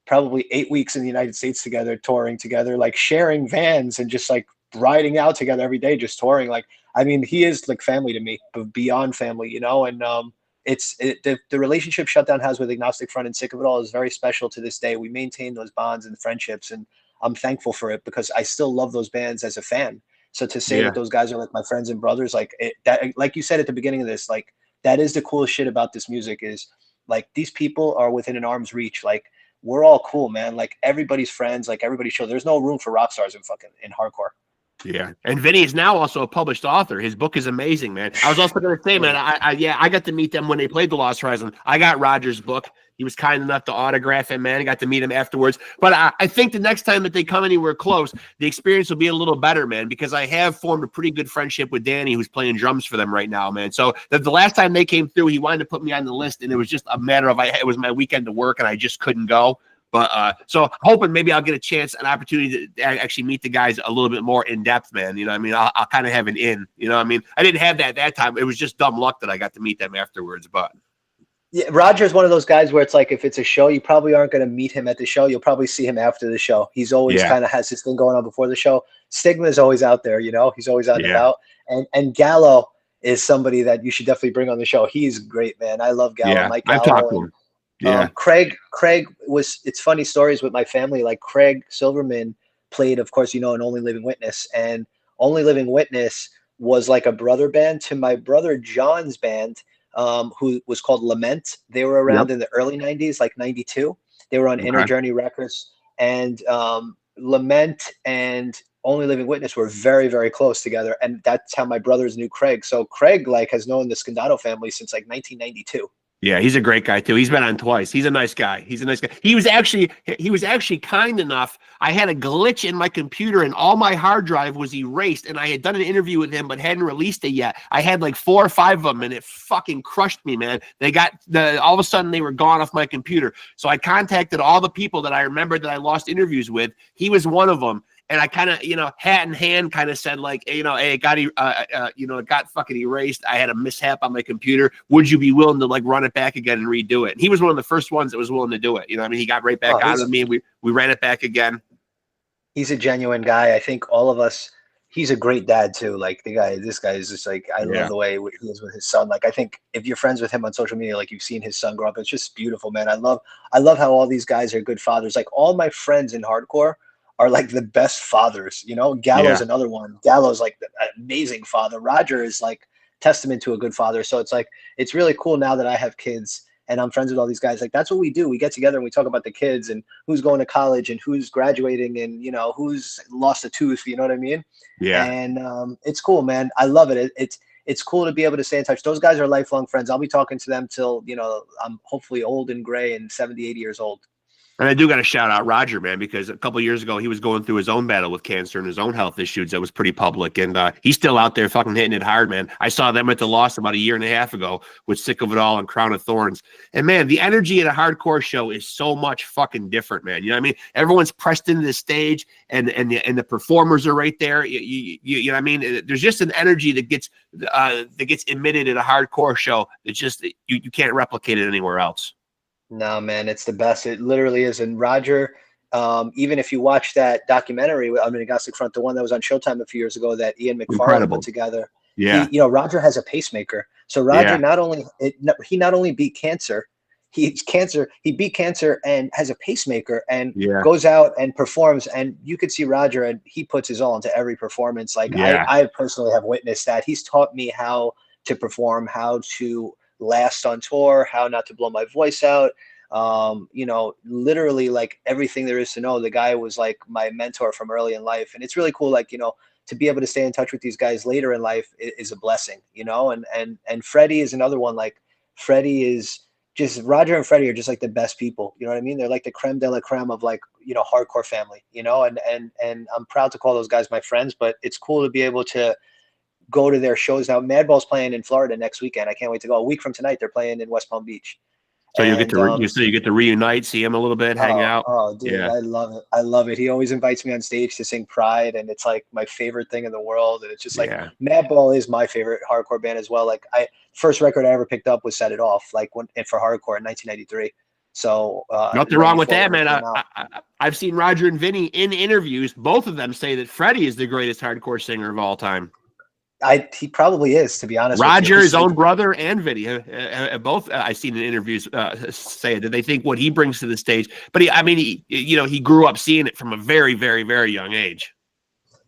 probably 8 weeks in the United States together, touring together, like sharing vans and just like riding out together every day, just touring. Like, I mean, he is like family to me, but beyond family, you know. And the relationship Shutdown has with Agnostic Front and Sick of It All is very special to this day. We maintain those bonds and friendships, and I'm thankful for it because I still love those bands as a fan. So to say Yeah. that those guys are like my friends and brothers, like that, like you said at the beginning of this, like that is the coolest shit about this music is like these people are within an arm's reach. Like we're all cool, man. Like everybody's friends, like everybody's chill. There's no room for rock stars in hardcore. Yeah, and Vinny is now also a published author. His book is amazing, man. I was also going to say, man, I got to meet them when they played the Lost Horizon. I got Roger's book. He was kind enough to autograph him, man. I got to meet him afterwards. But I think the next time that they come anywhere close, the experience will be a little better, man, because I have formed a pretty good friendship with Danny, who's playing drums for them right now, man. So the last time they came through, he wanted to put me on the list, and it was just a matter of it was my weekend to work, and I just couldn't go. But so hoping maybe I'll get a chance, an opportunity to actually meet the guys a little bit more in depth, man. You know what I mean? I'll kind of have an in, you know what I mean? I didn't have that time. It was just dumb luck that I got to meet them afterwards. But yeah, Roger's one of those guys where it's like if it's a show, you probably aren't going to meet him at the show. You'll probably see him after the show. He's always kind of has his thing going on before the show. Stigma is always out there, you know. He's always out and about. And Gallo is somebody that you should definitely bring on the show. He's great, man. I love Gallo. yeah, Mike I've Gallo. talked to him. Yeah. Craig was, it's funny stories with my family. Like Craig Silverman played, of course, you know, in Only Living Witness, and Only Living Witness was like a brother band to my brother John's band, who was called Lament. They were around in the early 90s, like 92. They were on Inner Journey Records, and Lament and Only Living Witness were very, very close together. And that's how my brothers knew Craig. So Craig like has known the Scondotto family since like 1992. Yeah, he's a great guy too. He's been on twice. He's a nice guy. He's a nice guy. He was actually kind enough. I had a glitch in my computer and all my hard drive was erased, and I had done an interview with him but hadn't released it yet. I had like 4 or 5 of them, and it fucking crushed me, man. All of a sudden they were gone off my computer. So I contacted all the people that I remembered that I lost interviews with. He was one of them. And I kind of, hat in hand, kind of said like, hey, it got fucking erased. I had a mishap on my computer. Would you be willing to like run it back again and redo it? And he was one of the first ones that was willing to do it. You know what I mean? He got right back on with me. And we ran it back again. He's a genuine guy. I think all of us. He's a great dad too. Like this guy is just like, I love the way he is with his son. Like I think if you're friends with him on social media, like you've seen his son grow up, it's just beautiful, man. I love how all these guys are good fathers. Like all my friends in hardcore are like the best fathers, Gallo's another one. Gallo's like an amazing father. Roger is like testament to a good father. So it's like, it's really cool now that I have kids and I'm friends with all these guys. Like that's what we do. We get together and we talk about the kids and who's going to college and who's graduating and, who's lost a tooth, you know what I mean? Yeah. And it's cool, man. I love it. It's cool to be able to stay in touch. Those guys are lifelong friends. I'll be talking to them till, I'm hopefully old and gray and 70, 80 years old. And I do got to shout out Roger, man, because a couple of years ago, he was going through his own battle with cancer and his own health issues that was pretty public. And he's still out there fucking hitting it hard, man. I saw them at the Lost about a year and a half ago with Sick of It All and Crown of Thorns. And, man, the energy at a hardcore show is so much fucking different, man. You know what I mean? Everyone's pressed into the stage and the performers are right there. You know what I mean? There's just an energy that gets emitted at a hardcore show that just you can't replicate it anywhere else. No, man, it's the best. It literally is. And Roger, even if you watch that documentary, Agnostic Front, the one that was on Showtime a few years ago that Ian McFarlane put together. Yeah. Roger has a pacemaker. So Roger not only beat cancer, he beat cancer and has a pacemaker and goes out and performs. And you could see Roger and he puts his all into every performance. Like I personally have witnessed that. He's taught me how to perform, how to last on tour, how not to blow my voice out. Literally like everything there is to know. The guy was like my mentor from early in life. And it's really cool, like, to be able to stay in touch with these guys later in life is a blessing, and Freddie is another one. Like Freddie is just, Roger and Freddie are just like the best people. You know what I mean? They're like the creme de la creme of like, hardcore family, and I'm proud to call those guys my friends, but it's cool to be able to go to their shows now. Madball's playing in Florida next weekend. I can't wait to go. A week from tonight, they're playing in West Palm Beach. So you get to reunite, see him a little bit, hang out. Oh, dude, I love it. I love it. He always invites me on stage to sing Pride, and it's like my favorite thing in the world. And it's just like Madball is my favorite hardcore band as well. Like first record I ever picked up was Set It Off, like for hardcore in 1993. So nothing wrong with that, man. I've seen Roger and Vinny in interviews. Both of them say that Freddie is the greatest hardcore singer of all time. He probably is, to be honest. Roger, his own brother, and Vinny, both I've seen in interviews say that they think what he brings to the stage. But he grew up seeing it from a very, very, very young age.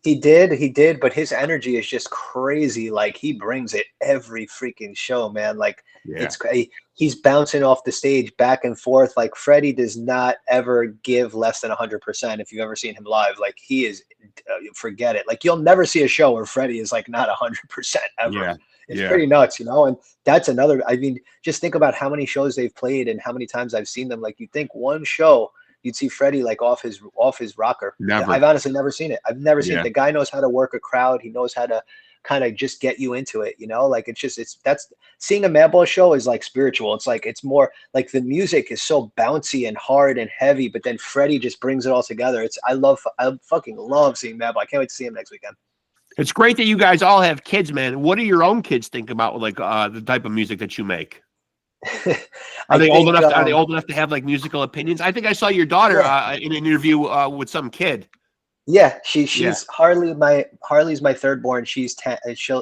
He did, but his energy is just crazy. Like he brings it every freaking show, man. Like it's crazy. He's bouncing off the stage back and forth. Like Freddie does not ever give less than 100%. If you've ever seen him live, like he is, forget it. Like you'll never see a show where Freddie is like not 100% ever. Yeah. It's pretty nuts, and that's another, just think about how many shows they've played and how many times I've seen them. Like you think one show you'd see Freddie like off his rocker. Never. I've honestly never seen it. I've never seen it. The guy knows how to work a crowd. He knows how to kind of just get you into it, like that's seeing a Madball show is like spiritual. It's like, it's more like the music is so bouncy and hard and heavy, but then Freddie just brings it all together. I fucking love seeing Madball. I can't wait to see him next weekend. It's great that you guys all have kids, man. What do your own kids think about like the type of music that you make? Are they old enough to have like musical opinions? I think I saw your daughter in an interview with some kid. Yeah, she's Harley's my third born. She's 10.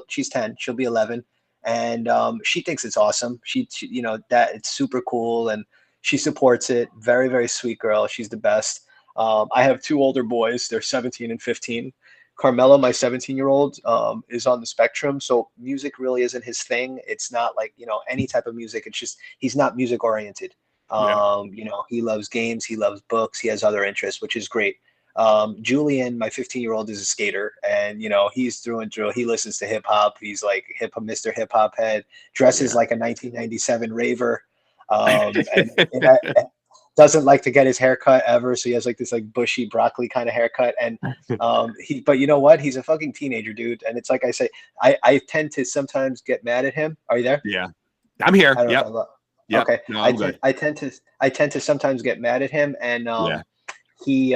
She's 10. She'll be 11, and she thinks it's awesome. She that it's super cool, and she supports it. Very, very sweet girl. She's the best. I have 2 older boys. They're 17 and 15. Carmelo, my 17-year-old, is on the spectrum, so music really isn't his thing. It's not like any type of music. It's just he's not music oriented. He loves games. He loves books. He has other interests, which is great. Julian, my 15-year-old, is a skater, and he's through and through. He listens to hip hop. He's like Mr. Hip Hop head, dresses like a 1997 raver. And doesn't like to get his hair cut ever, so he has like this like bushy broccoli kind of haircut. And but you know what? He's a fucking teenager, dude. And it's like I say, I tend to sometimes get mad at him. Are you there? Yeah, I'm here. I don't Yep. know. Yep. Okay. No, I tend to sometimes get mad at him, and he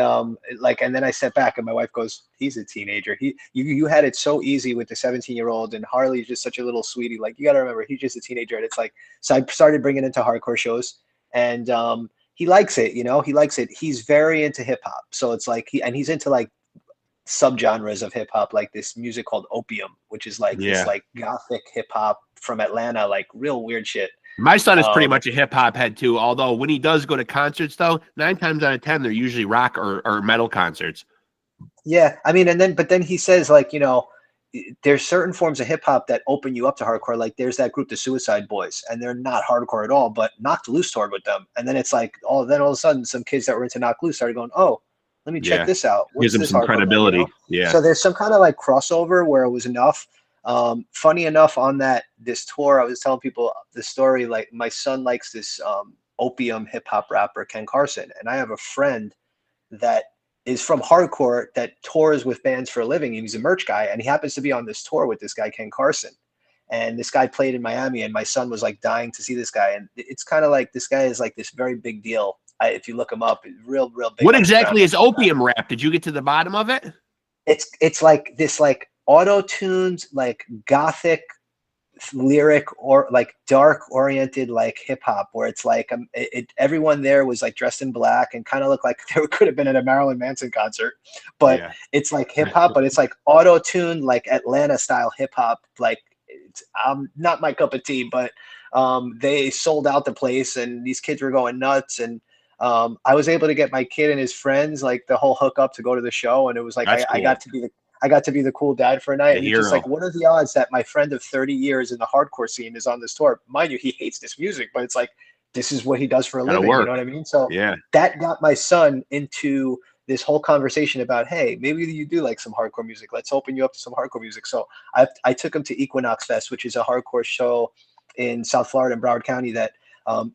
like, and then I step back and my wife goes, he's a teenager. You had it so easy with the 17-year-old, and Harley's just such a little sweetie. Like, you got to remember, he's just a teenager. And it's like, so I started bringing it into hardcore shows, and he likes it, he likes it. He's very into hip hop. So it's like, he's into like subgenres of hip hop, like this music called opium, which is like this like gothic hip hop from Atlanta, like real weird shit. My son is pretty much a hip hop head too. Although when he does go to concerts, though, 9 times out of 10, they're usually rock or metal concerts. Yeah, I mean, but then he says, like, there's certain forms of hip hop that open you up to hardcore. Like, there's that group, the Suicide Boys, and they're not hardcore at all, but Knocked Loose toured with them. And then it's like, all of a sudden, some kids that were into Knocked Loose started going, oh, let me check this out. Gives them some credibility. Yeah. So there's some kind of like crossover where it was enough. Funny enough, on this tour, I was telling people the story. Like, my son likes this opium hip hop rapper, Ken Carson, and I have a friend that is from hardcore that tours with bands for a living. He's a merch guy, and he happens to be on this tour with this guy, Ken Carson. And this guy played in Miami, and my son was like dying to see this guy. And it's kind of like, this guy is like this very big deal. If you look him up, real big. What exactly is opium rap? Did you get to the bottom of it? It's like this, like, auto-tuned, like gothic lyric, or like dark oriented, like hip hop, where it's like everyone there was like dressed in black and kind of looked like they could have been at a Marilyn Manson concert, but it's like hip hop, but it's like auto-tuned, like Atlanta style hip hop. Like, it's not my cup of tea, but they sold out the place, and these kids were going nuts. And I was able to get my kid and his friends like the whole hookup to go to the show, and it was like I got to be the cool dad for a night. And it's just like, what are the odds that my friend of 30 years in the hardcore scene is on this tour? Mind you, he hates this music, but it's like, this is what he does for a living. You know what I mean? So that got my son into this whole conversation about, hey, maybe you do like some hardcore music. Let's open you up to some hardcore music. So I took him to Equinox Fest, which is a hardcore show in South Florida in Broward County that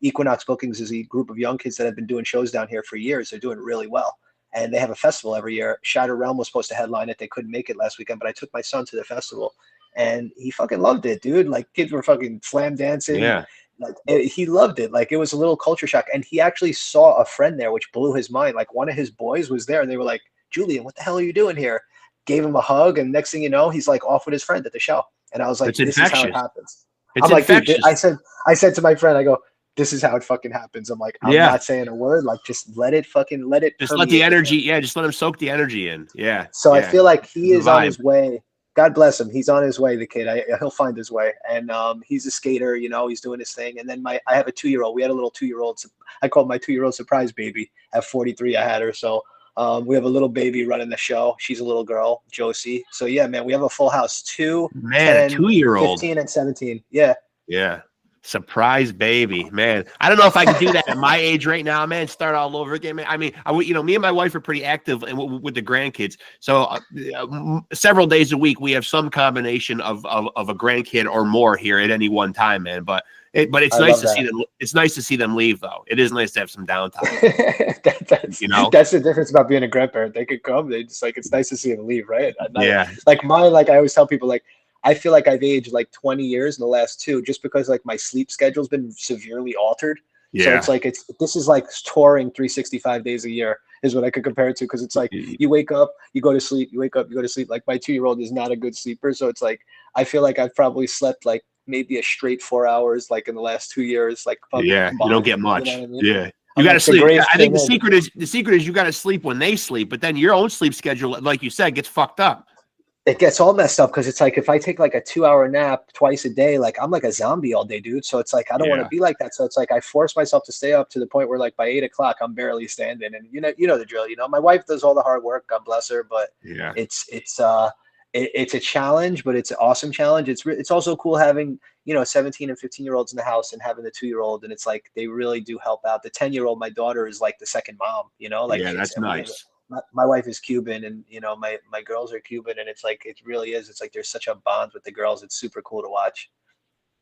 Equinox Bookings is a group of young kids that have been doing shows down here for years. They're doing really well. And they have a festival every year. Shattered Realm was supposed to headline it. They couldn't make it last weekend, but I took my son to the festival, and he fucking loved it, dude. Like, kids were fucking slam dancing. Yeah. Like, he loved it. Like, it was a little culture shock. And he actually saw a friend there, which blew his mind. Like, one of his boys was there, and they were like, Julian, what the hell are you doing here? Gave him a hug, and next thing you know, he's like off with his friend at the show. And I was like, this is how it happens. I'm like, dude, I said to my friend, I go, this is how it fucking happens. I'm like, I'm not saying a word. Like, just let it. Just let the energy. Yeah. Just let him soak the energy in. Yeah. So I feel like he is on his way. God bless him. He's on his way, the kid. He'll find his way. And he's a skater, he's doing his thing. And then I have a 2-year-old. We had a little 2-year-old. I called my 2-year-old surprise baby. At 43, I had her. So we have a little baby running the show. She's a little girl, Josie. So yeah, man, we have a full house. 2, 10, 2-year-old, 15, and 17. Yeah. Yeah. Surprise baby, man. I don't know if I can do that at my age right now, man. Start all over again, man. I mean, me and my wife are pretty active with the grandkids. So several days a week, we have some combination of a grandkid or more here at any one time, man. But it's nice to see them. It's nice to see them leave, though. It is nice to have some downtime. That's the difference about being a grandparent. They could come. They just, like, it's nice to see them leave, right? Yeah. Like mine, like I always tell people, like, I feel like I've aged like 20 years in the last 2, just because like my sleep schedule's been severely altered. Yeah. So it's like, this is like touring 365 days a year is what I could compare it to. Cause it's like, you wake up, you go to sleep, you wake up, you go to sleep. Like, my 2-year-old is not a good sleeper. So it's like, I feel like I've probably slept like maybe a straight 4 hours, like in the last 2 years. Like, you don't get much. You know what I mean? Yeah. You got to sleep. I think the secret is you got to sleep when they sleep, but then your own sleep schedule, like you said, gets fucked up. It gets all messed up, because it's like, if I take like a 2-hour nap twice a day, like, I'm like a zombie all day, dude. So it's like, I don't want to be like that. So it's like, I force myself to stay up to the point where like by 8 o'clock, I'm barely standing. And you know the drill. My wife does all the hard work. God bless her. But it's a challenge, but it's an awesome challenge. It's also cool having 17 and 15-year-olds in the house, and having the 2-year-old, and it's like they really do help out. The 10-year-old, my daughter, is like the second mom. Like, that's nice. My wife is Cuban, and my girls are Cuban, and it's like, it really is. It's like there's such a bond with the girls. It's super cool to watch.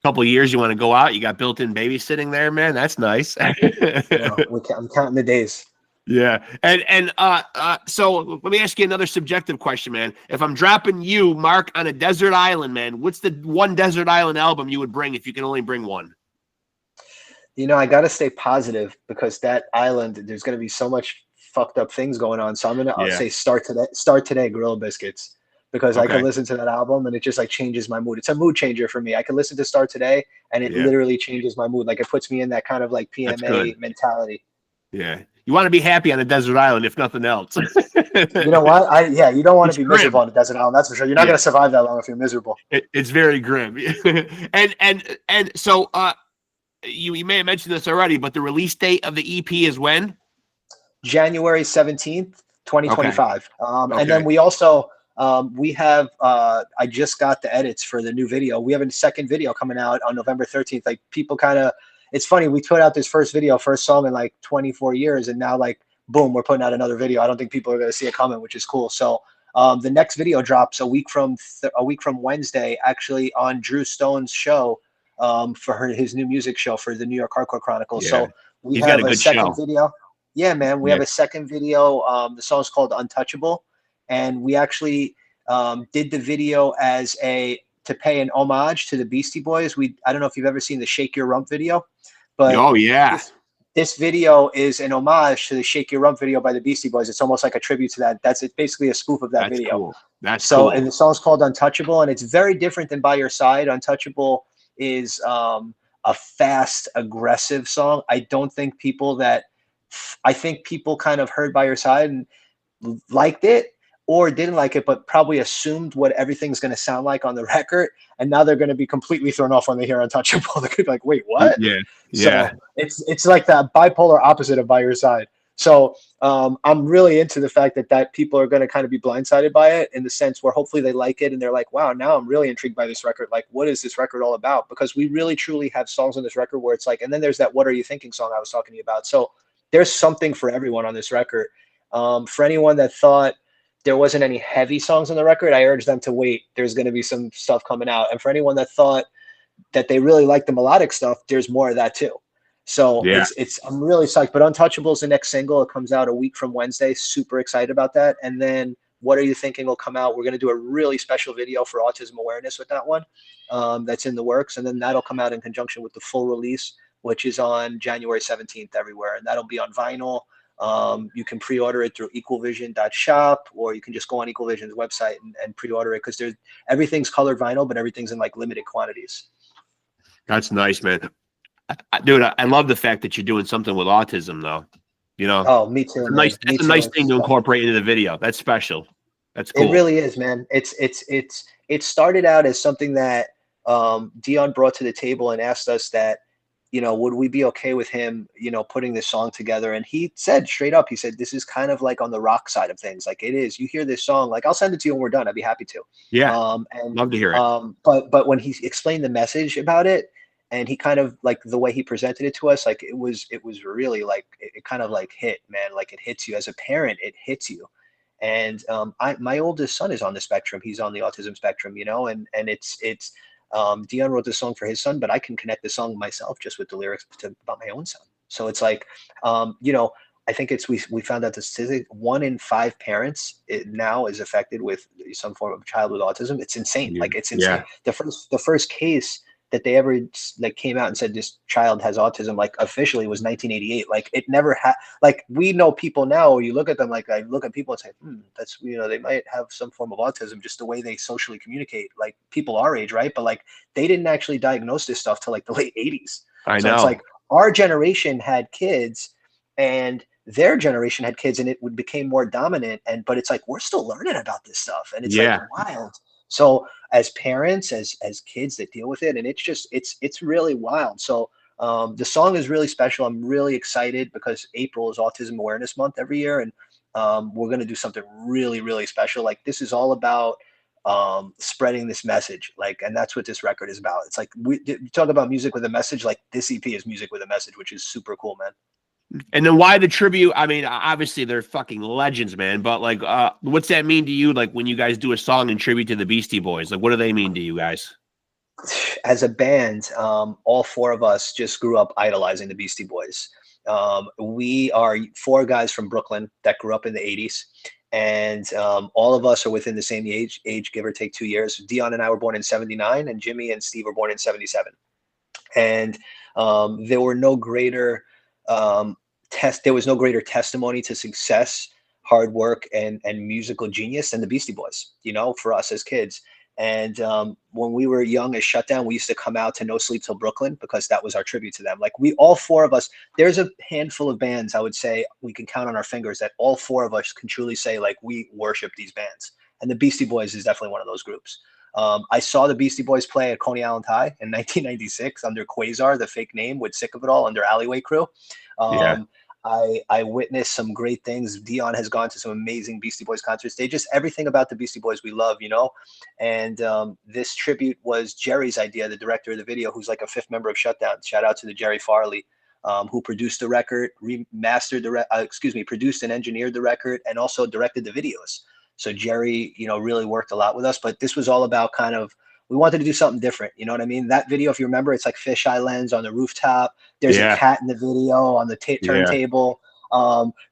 Couple of years, you want to go out, you got built-in babysitting there, man. That's nice. I'm counting the days. Yeah. So let me ask you another subjective question, man. If I'm dropping you, Mark, on a desert island, man, what's the one desert island album you would bring if you can only bring one? I got to stay positive because that island, there's going to be so much fucked up things going on. So I'll say Start Today, Gorilla Biscuits, because I can listen to that album and it just like changes my mood. It's a mood changer for me. I can listen to Start Today and it literally changes my mood. Like it puts me in that kind of like PMA mentality. Yeah. You want to be happy on a desert island, if nothing else. You know what? You don't want to be miserable on a desert island. That's for sure. You're not going to survive that long if you're miserable. It's very grim. and so you may have mentioned this already, but the release date of the EP is when? January 17th, 2025. And then we also we have I just got the edits for the new video. We have a second video coming out on November 13th. Like people kind of, it's funny, we put out this first song in like 24 years, and now like boom, we're putting out another video. I don't think people are going to see it coming, which is cool. So the next video drops a week from Wednesday, actually, on Drew Stone's show for his new music show for the New York Hardcore Chronicles. So we have a second video. Yeah, man, we have a second video. The song's called Untouchable, and we actually did the video as to pay an homage to the Beastie Boys. I don't know if you've ever seen the Shake Your Rump video, but this video is an homage to the Shake Your Rump video by the Beastie Boys. It's almost like a tribute to that. It's basically a spoof of that video. Cool. That's so cool. And the song's called Untouchable, and it's very different than By Your Side. Untouchable is a fast, aggressive song. I think people kind of heard By Your Side and liked it or didn't like it, but probably assumed what everything's going to sound like on the record. And now they're going to be completely thrown off when they hear Untouchable. They're going to be like, wait, what? Yeah. So it's like that bipolar opposite of By Your Side. So I'm really into the fact that people are going to kind of be blindsided by it, in the sense where hopefully they like it and they're like, wow, now I'm really intrigued by this record. Like, what is this record all about? Because we really truly have songs on this record where it's like, and then there's that What Are You Thinking song I was talking to you about. So there's something for everyone on this record. For anyone that thought there wasn't any heavy songs on the record, I urge them to wait. There's going to be some stuff coming out. And for anyone that thought that they really like the melodic stuff, there's more of that too. So I'm really psyched. But Untouchable is the next single. It comes out a week from Wednesday. Super excited about that. And then What Are You Thinking will come out. We're going to do a really special video for autism awareness with that one. That's in the works. And then that'll come out in conjunction with the full release, which is on January 17th everywhere. And that'll be on vinyl. You can pre-order it through equalvision.shop, or you can just go on Equalvision's website and pre-order it, because everything's colored vinyl, but everything's in like limited quantities. That's nice, man. Dude, I love the fact that you're doing something with autism, though. Oh, me too. It's a nice thing to incorporate into the video. That's special. That's cool. It really is, man. It started out as something that Dion brought to the table and asked us that, would we be okay with him, putting this song together? And he said straight up, he said, this is kind of like on the rock side of things. Like, it is. You hear this song, like, I'll send it to you when we're done. I'd be happy to. Yeah. And love to hear it. But when he explained the message about it, and he kind of like the way he presented it to us, like it was really like, it kind of like hit, man. Like, it hits you as a parent, it hits you. And my oldest son is on the spectrum. He's on the autism spectrum, and it's Dion wrote this song for his son, but I can connect the song myself just with the lyrics about my own son. So it's like, I think we found out the statistic, 1 in 5 parents now is affected with some form of child with autism. It's insane. Like, it's insane. Yeah. The first case that they ever like came out and said this child has autism, like officially, was 1988. Like, it never had, like, we know people now, you look at them, like I look at people and say, that's, they might have some form of autism, just the way they socially communicate, like people our age, right? But like, they didn't actually diagnose this stuff till like the late 80s. I know. It's like our generation had kids and their generation had kids, and it became more dominant. But it's like, we're still learning about this stuff, and it's like wild. So as parents, as kids that deal with it, and it's really wild. So the song is really special. I'm really excited because April is Autism Awareness Month every year. And we're going to do something really, really special. Like, this is all about spreading this message. Like, and that's what this record is about. It's like, we talk about music with a message, like this EP is music with a message, which is super cool, man. And then why the tribute? I mean, obviously they're fucking legends, man. But like, what's that mean to you? Like, when you guys do a song in tribute to the Beastie Boys, like, what do they mean to you guys? as a band, all four of us just grew up idolizing the Beastie Boys. We are four guys from Brooklyn that grew up in the 80s. And all of us are within the same age, give or take 2 years. Dion and I were born in 79, and Jimmy and Steve were born in 77. And there were no greater there was no greater testimony to success, hard work, and musical genius than the Beastie Boys, you know, for us as kids. And when we were young as Shutdown, we used to come out to No Sleep Till Brooklyn because that was our tribute to them. Like all four of us, there's a handful of bands I would say we can count on our fingers that all four of us can truly say like we worship these bands. And the Beastie Boys is definitely one of those groups. I saw the Beastie Boys play at Coney Island High in 1996 under Quasar, the fake name, with Sick of It All under Alleyway Crew. I witnessed some great things. Dion has gone to some amazing Beastie Boys concerts. Everything about the Beastie Boys we love, you know? And this tribute was Jerry's idea, the director of the video, who's like a fifth member of Shutdown. Shout out to Jerry Farley, who produced the record, produced and engineered the record, and also directed the videos. So Jerry, you know, really worked a lot with us, but this was all about kind of, we wanted to do something different. You know what I mean? That video, if you remember, it's like fisheye lens on the rooftop. There's a cat in the video on the turntable.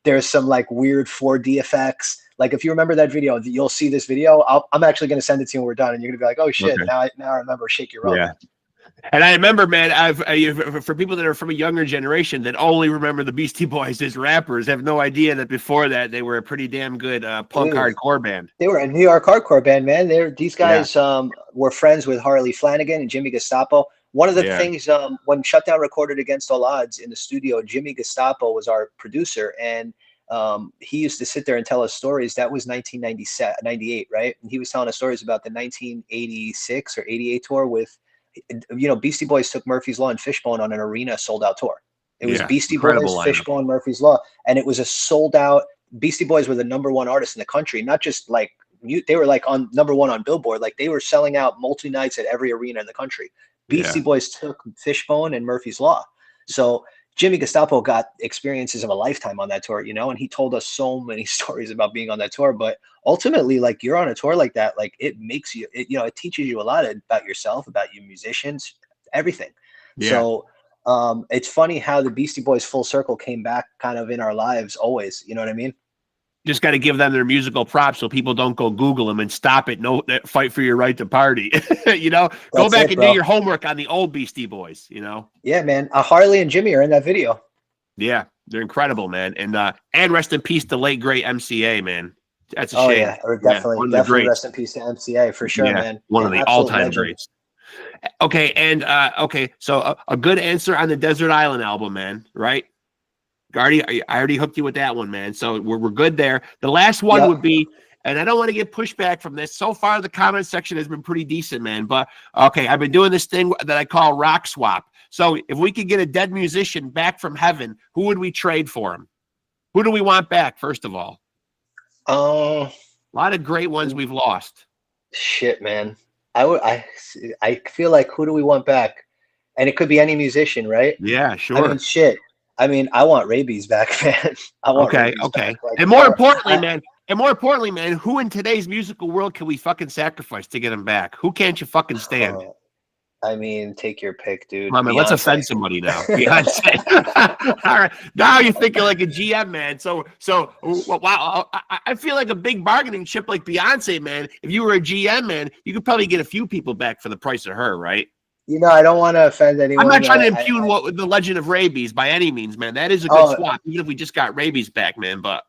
There's some like weird 4D effects. Like if you remember that video, you'll see this video. I'm actually going to send it to you when we're done, and you're going to be like, oh shit, okay. now I remember Shake Your Rump. Yeah. And I remember, man, for people that are from a younger generation that only remember the Beastie Boys as rappers, have no idea that before that they were a pretty damn good punk hardcore band. They were a New York hardcore band, man. These guys were friends with Harley Flanagan and Jimmy Gestapo. One of the things when Shutdown recorded Against All Odds in the studio, Jimmy Gestapo was our producer, and he used to sit there and tell us stories. That was 1998, right? And he was telling us stories about the 1986 or 88 tour with, you know, Beastie Boys took Murphy's Law and Fishbone on an arena sold out tour. It was Beastie Boys, Fishbone, Murphy's Law, and it was a sold out. Beastie Boys were the #1 artist in the country, not just like they were like on #1 on Billboard. Like they were selling out multi nights at every arena in the country. Beastie Boys took Fishbone and Murphy's Law. So Jimmy Gestapo got experiences of a lifetime on that tour, you know, and he told us so many stories about being on that tour. But ultimately, like you're on a tour like that, like it makes you, you know, it teaches you a lot about yourself, about you musicians, everything. Yeah. So it's funny how the Beastie Boys full circle came back kind of in our lives always. You know what I mean? Just got to give them their musical props so people don't go Google them and stop it. No, fight for your right to party. You know, go back and do your homework on the old Beastie Boys. You know. Yeah, man. Harley and Jimmy are in that video. Yeah, they're incredible, man. And rest in peace, the late great MCA, man. That's a shame. Yeah, or definitely rest in peace to MCA for sure, man. One of the all-time greats. Okay, and so a good answer on the Desert Island album, man. Right. I already hooked you with that one, man. So we're good there. The last one would be, and I don't want to get pushback from this. So far, the comment section has been pretty decent, man. But okay, I've been doing this thing that I call rock swap. So if we could get a dead musician back from heaven, who would we trade for him? Who do we want back, first of all? A lot of great ones we've lost. Shit, man. I feel like who do we want back? And it could be any musician, right? Yeah, sure. I mean, shit. I mean, I want Rabies back, man. I want Rabies back. Like, and more importantly, man, who in today's musical world can we fucking sacrifice to get him back? Who can't you fucking stand? I mean, take your pick, dude. I mean, let's offend somebody now. Beyonce. All right, now you're thinking like a GM, man. So wow, I feel like a big bargaining chip like Beyonce, man. If you were a GM, man, you could probably get a few people back for the price of her, right? You know, I don't want to offend anyone. I'm not trying to impugn the legend of Rabies by any means, man. That is a good swap, even if we just got Rabies back, man. But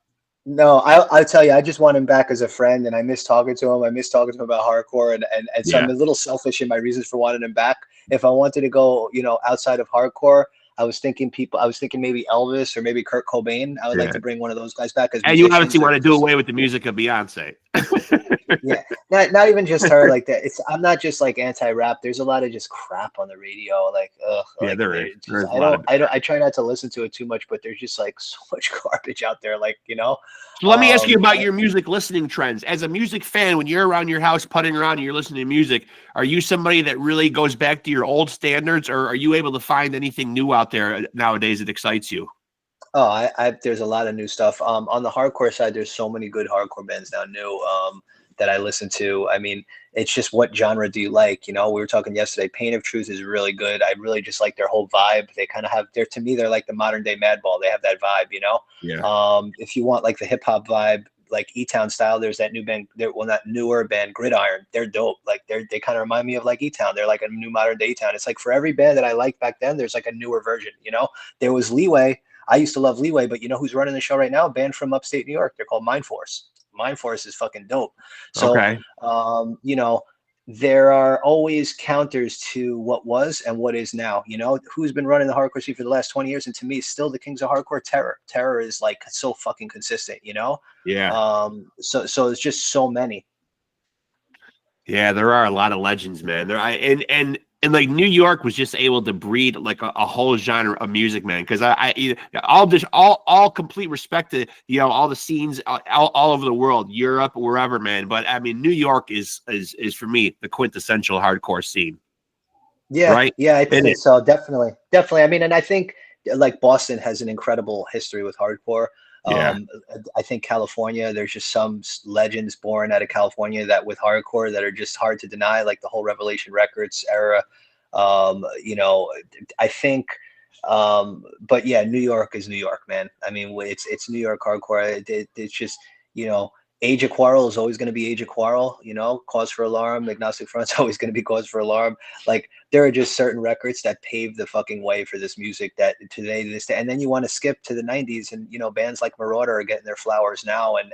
no, I'll tell you, I just want him back as a friend, and I miss talking to him. I miss talking to him about hardcore, and so I'm a little selfish in my reasons for wanting him back. If I wanted to go, you know, outside of hardcore, I was thinking maybe Elvis or maybe Kurt Cobain. I would like to bring one of those guys back. And you obviously want to do away with the music of Beyonce. Yeah, not even just her like that. I'm not just like anti-rap. There's a lot of just crap on the radio. Like, there is. I try not to listen to it too much, but there's just like so much garbage out there. Like, you know. So let me ask you about your music listening trends. As a music fan, when you're around your house putting around and you're listening to music, are you somebody that really goes back to your old standards, or are you able to find anything new out there nowadays that excites you? Oh, there's a lot of new stuff. On the hardcore side, there's so many good hardcore bands now new. that I listen to. I mean, it's just, what genre do you like? You know, we were talking yesterday, Pain of Truth is really good. I really just like their whole vibe. They kind of have, to me, they're like the modern day Madball. They have that vibe, you know? Yeah. If you want like the hip hop vibe, like E-Town style, there's that new band, well, not newer band, Gridiron. They're dope. Like they kind of remind me of like E-Town. They're like a new modern day E-Town. It's like for every band that I liked back then, there's like a newer version, you know? There was Leeway. I used to love Leeway, but you know who's running the show right now? A band from upstate New York. They're called Mind Force. Mind Force is fucking dope. So, Okay. you know, there are always counters to what was and what is now. You know, who's been running the hardcore scene for the last 20 years? And to me, still the kings of hardcore, Terror. Terror is like so fucking consistent, you know? Yeah. So it's just so many. Yeah, there are a lot of legends, man. And like New York was just able to breed like a whole genre of music, man. Because all complete respect to, you know, all the scenes all over the world, Europe, wherever, man. But I mean, New York is for me the quintessential hardcore scene. Yeah, right. Yeah, I think so. Definitely. I mean, and I think like Boston has an incredible history with hardcore. Yeah. I think California, there's just some legends born out of California that with hardcore that are just hard to deny, like the whole Revelation Records era. You know, I think, but yeah, New York is New York, man. I mean, it's New York hardcore. It's just, you know, Age of Quarrel is always going to be Age of Quarrel, you know, Cause for Alarm, Agnostic Front's always going to be Cause for Alarm. Like there are just certain records that paved the fucking way for this music that today, and then you want to skip to the 90s and, you know, bands like Marauder are getting their flowers now and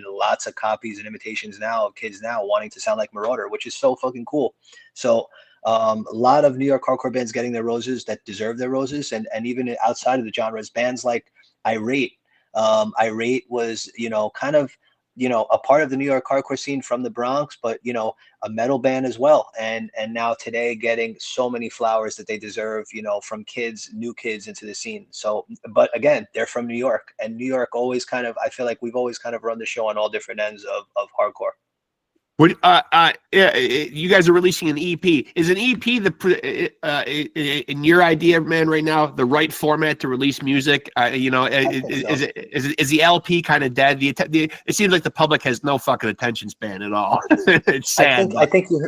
lots of copies and imitations now of kids now wanting to sound like Marauder, which is so fucking cool. So a lot of New York hardcore bands getting their roses that deserve their roses. And even outside of the genres, bands like Irate. Irate was, you know, kind of, you know, a part of the New York hardcore scene from the Bronx, but, you know, a metal band as well. And now today getting so many flowers that they deserve, you know, from kids, new kids into the scene. So, but again, they're from New York, and New York always kind of, I feel like we've always kind of run the show on all different ends of hardcore. Yeah, you guys are releasing an EP. Is an EP in your idea, man, right now, the right format to release music? You know, is the LP kind of dead? It seems like the public has no fucking attention span at all. It's sad. I think you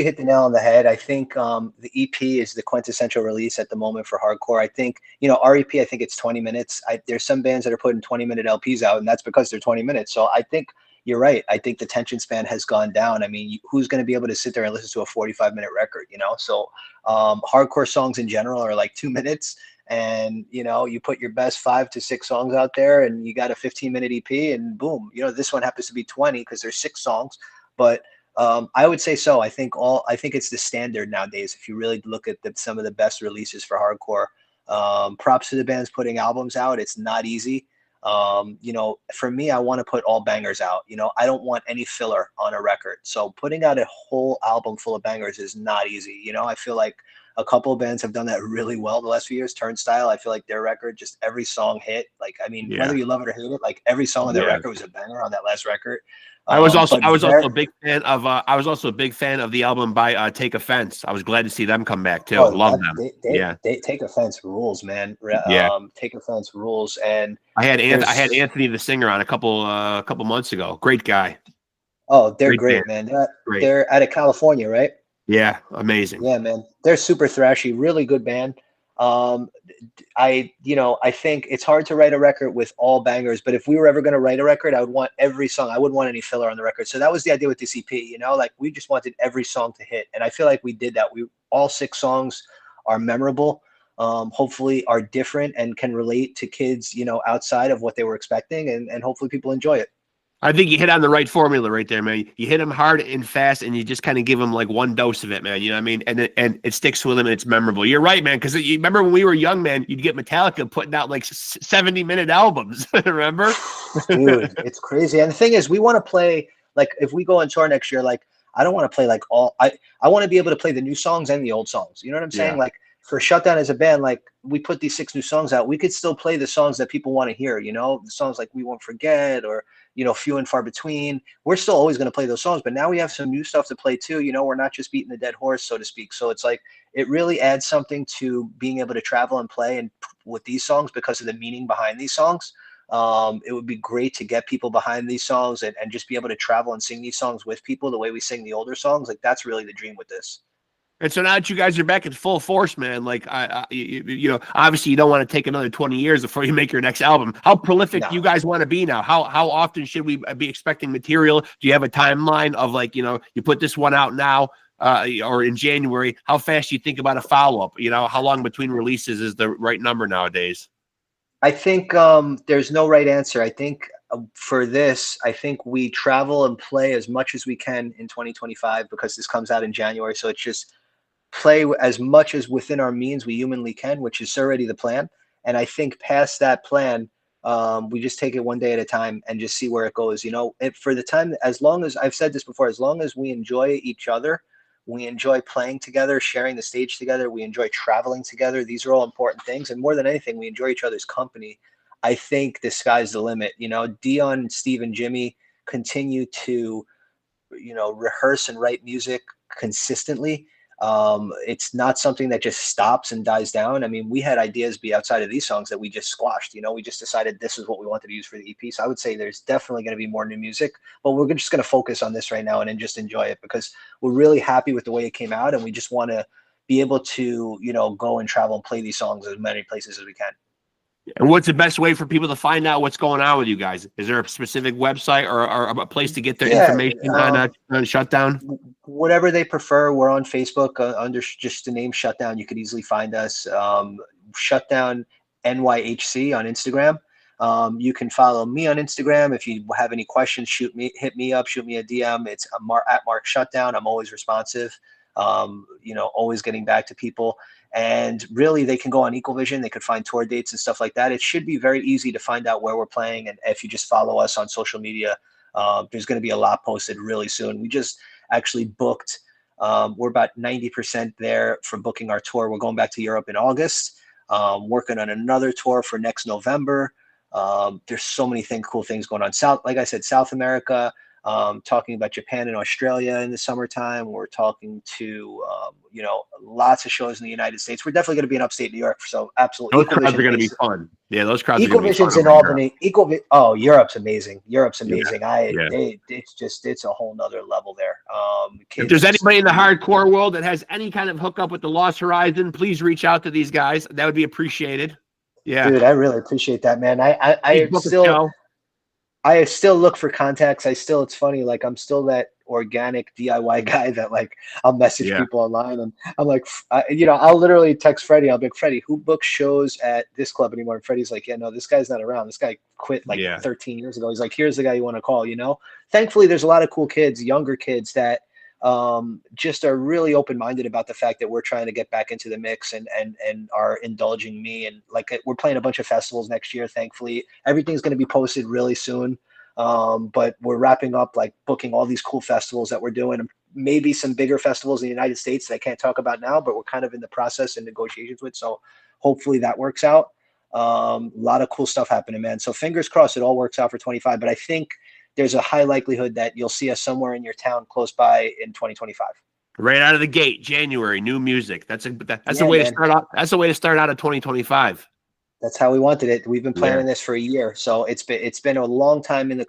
hit the nail on the head. I think the EP is the quintessential release at the moment for hardcore. I think, you know, our EP, I think it's 20 minutes. There's some bands that are putting 20-minute LPs out, and that's because they're 20 minutes. So I think you're right. I think the attention span has gone down. I mean, who's going to be able to sit there and listen to a 45-minute record, you know? So hardcore songs in general are like 2 minutes, and, you know, you put your best 5 to 6 songs out there and you got a 15-minute EP, and boom, you know, this one happens to be 20 because there's 6 songs. But I would say so. I think it's the standard nowadays. If you really look at some of the best releases for hardcore, props to the bands putting albums out. It's not easy. You know, for me, I want to put all bangers out. You know, I don't want any filler on a record. So putting out a whole album full of bangers is not easy. You know, I feel like a couple of bands have done that really well the last few years. Turnstile, I feel like their record, just every song hit. Like, I mean, whether you love it or hate it, like every song on their record was a banger on that last record. I was also a big fan of the album by Take Offense. I was glad to see them come back too. Love them. They Take Offense rules, man. Take Offense rules. And I had Anthony the singer on a couple months ago. Great guy. Oh, they're great, man. They're out of California, right? Yeah, amazing. Yeah, man. They're super thrashy, really good band. I think it's hard to write a record with all bangers, but if we were ever going to write a record, I would want every song. I wouldn't want any filler on the record. So that was the idea with this EP, you know, like we just wanted every song to hit. And I feel like we did that. All 6 songs are memorable, hopefully are different and can relate to kids, you know, outside of what they were expecting, and hopefully people enjoy it. I think you hit on the right formula right there, man. You hit them hard and fast, and you just kind of give them like one dose of it, man. You know what I mean? And it sticks with them, and it's memorable. You're right, man. Because you remember when we were young, man, you'd get Metallica putting out like 70-minute albums. Remember? Dude, it's crazy. And the thing is, we want to play, like, if we go on tour next year, like, I don't want to play like I want to be able to play the new songs and the old songs. You know what I'm saying? Like, for Shutdown as a band, like, we put these 6 new songs out. We could still play the songs that people want to hear, you know, the songs like We Won't Forget or, you know, Few and Far Between. We're still always going to play those songs, but now we have some new stuff to play too. You know, we're not just beating the dead horse, so to speak. So it's like, it really adds something to being able to travel and play and with these songs because of the meaning behind these songs. It would be great to get people behind these songs and just be able to travel and sing these songs with people the way we sing the older songs. Like, that's really the dream with this. And so now that you guys are back in full force, man, like you know, obviously you don't want to take another 20 years before you make your next album. How prolific do you guys want to be now? How often should we be expecting material? Do you have a timeline of, like, you know, you put this one out now or in January? How fast do you think about a follow-up? You know, how long between releases is the right number nowadays? I think there's no right answer. I think for this, I think we travel and play as much as we can in 2025 because this comes out in January. So it's just play as much as within our means we humanly can, which is already the plan. And I think past that plan, we just take it one day at a time and just see where it goes. You know, for the time, as long as I've said this before, as long as we enjoy each other, we enjoy playing together, sharing the stage together, we enjoy traveling together. These are all important things. And more than anything, we enjoy each other's company. I think the sky's the limit. You know, Dion, Steve, and Jimmy continue to, you know, rehearse and write music consistently. It's not something that just stops and dies down. I mean, we had ideas be outside of these songs that we just squashed. You know, we just decided this is what we wanted to use for the EP. So I would say there's definitely going to be more new music, but we're just going to focus on this right now and then just enjoy it because we're really happy with the way it came out. And we just want to be able to, you know, go and travel and play these songs as many places as we can. And what's the best way for people to find out what's going on with you guys? Is there a specific website or a place to get their information on Shutdown? Whatever they prefer. We're on Facebook under just the name Shutdown. You could easily find us. Shutdown NYHC on Instagram. You can follow me on Instagram. If you have any questions, hit me up, shoot me a DM. It's at Mark Shutdown. I'm always responsive. You know, always getting back to people. And really, they can go on Equal Vision. They could find tour dates and stuff like that. It should be very easy to find out where we're playing. And if you just follow us on social media, there's going to be a lot posted really soon. We just actually booked. We're about 90% there for booking our tour. We're going back to Europe in August, working on another tour for next November. There's so many cool things going on. Like I said, South America. Talking about Japan and Australia in the summertime. We're talking to, you know, lots of shows in the United States. We're definitely going to be in upstate New York. So absolutely. Those crowds are going to be fun. Yeah, those crowds Equal are going to be fun. Vision's in Albany. Europe's amazing. Europe's amazing. Yeah. It's a whole nother level there. If there's anybody in the hardcore world that has any kind of hookup with the Lost Horizon, please reach out to these guys. That would be appreciated. Yeah. Dude, I really appreciate that, man. I still look for contacts. It's funny. Like, I'm still that organic DIY guy that, like, I'll message people online and I'm like, you know, I'll literally text Freddie. I'll be like, Freddie, who books shows at this club anymore? And Freddie's like, yeah, no, this guy's not around. This guy quit like 13 years ago. He's like, here's the guy you want to call, you know? Thankfully, there's a lot of cool kids, younger kids that just are really open-minded about the fact that we're trying to get back into the mix and are indulging me. And like, we're playing a bunch of festivals next year. Thankfully, everything's going to be posted really soon. But we're wrapping up, like, booking all these cool festivals that we're doing, maybe some bigger festivals in the United States that I can't talk about now, but we're kind of in the process and negotiations with. So hopefully that works out. A lot of cool stuff happening, man. So fingers crossed it all works out for 25, but I think there's a high likelihood that you'll see us somewhere in your town close by in 2025. Right out of the gate, January, new music. That's the way to start out. That's the way to start out of 2025. That's how we wanted it. We've been planning this for a year, so it's been a long time in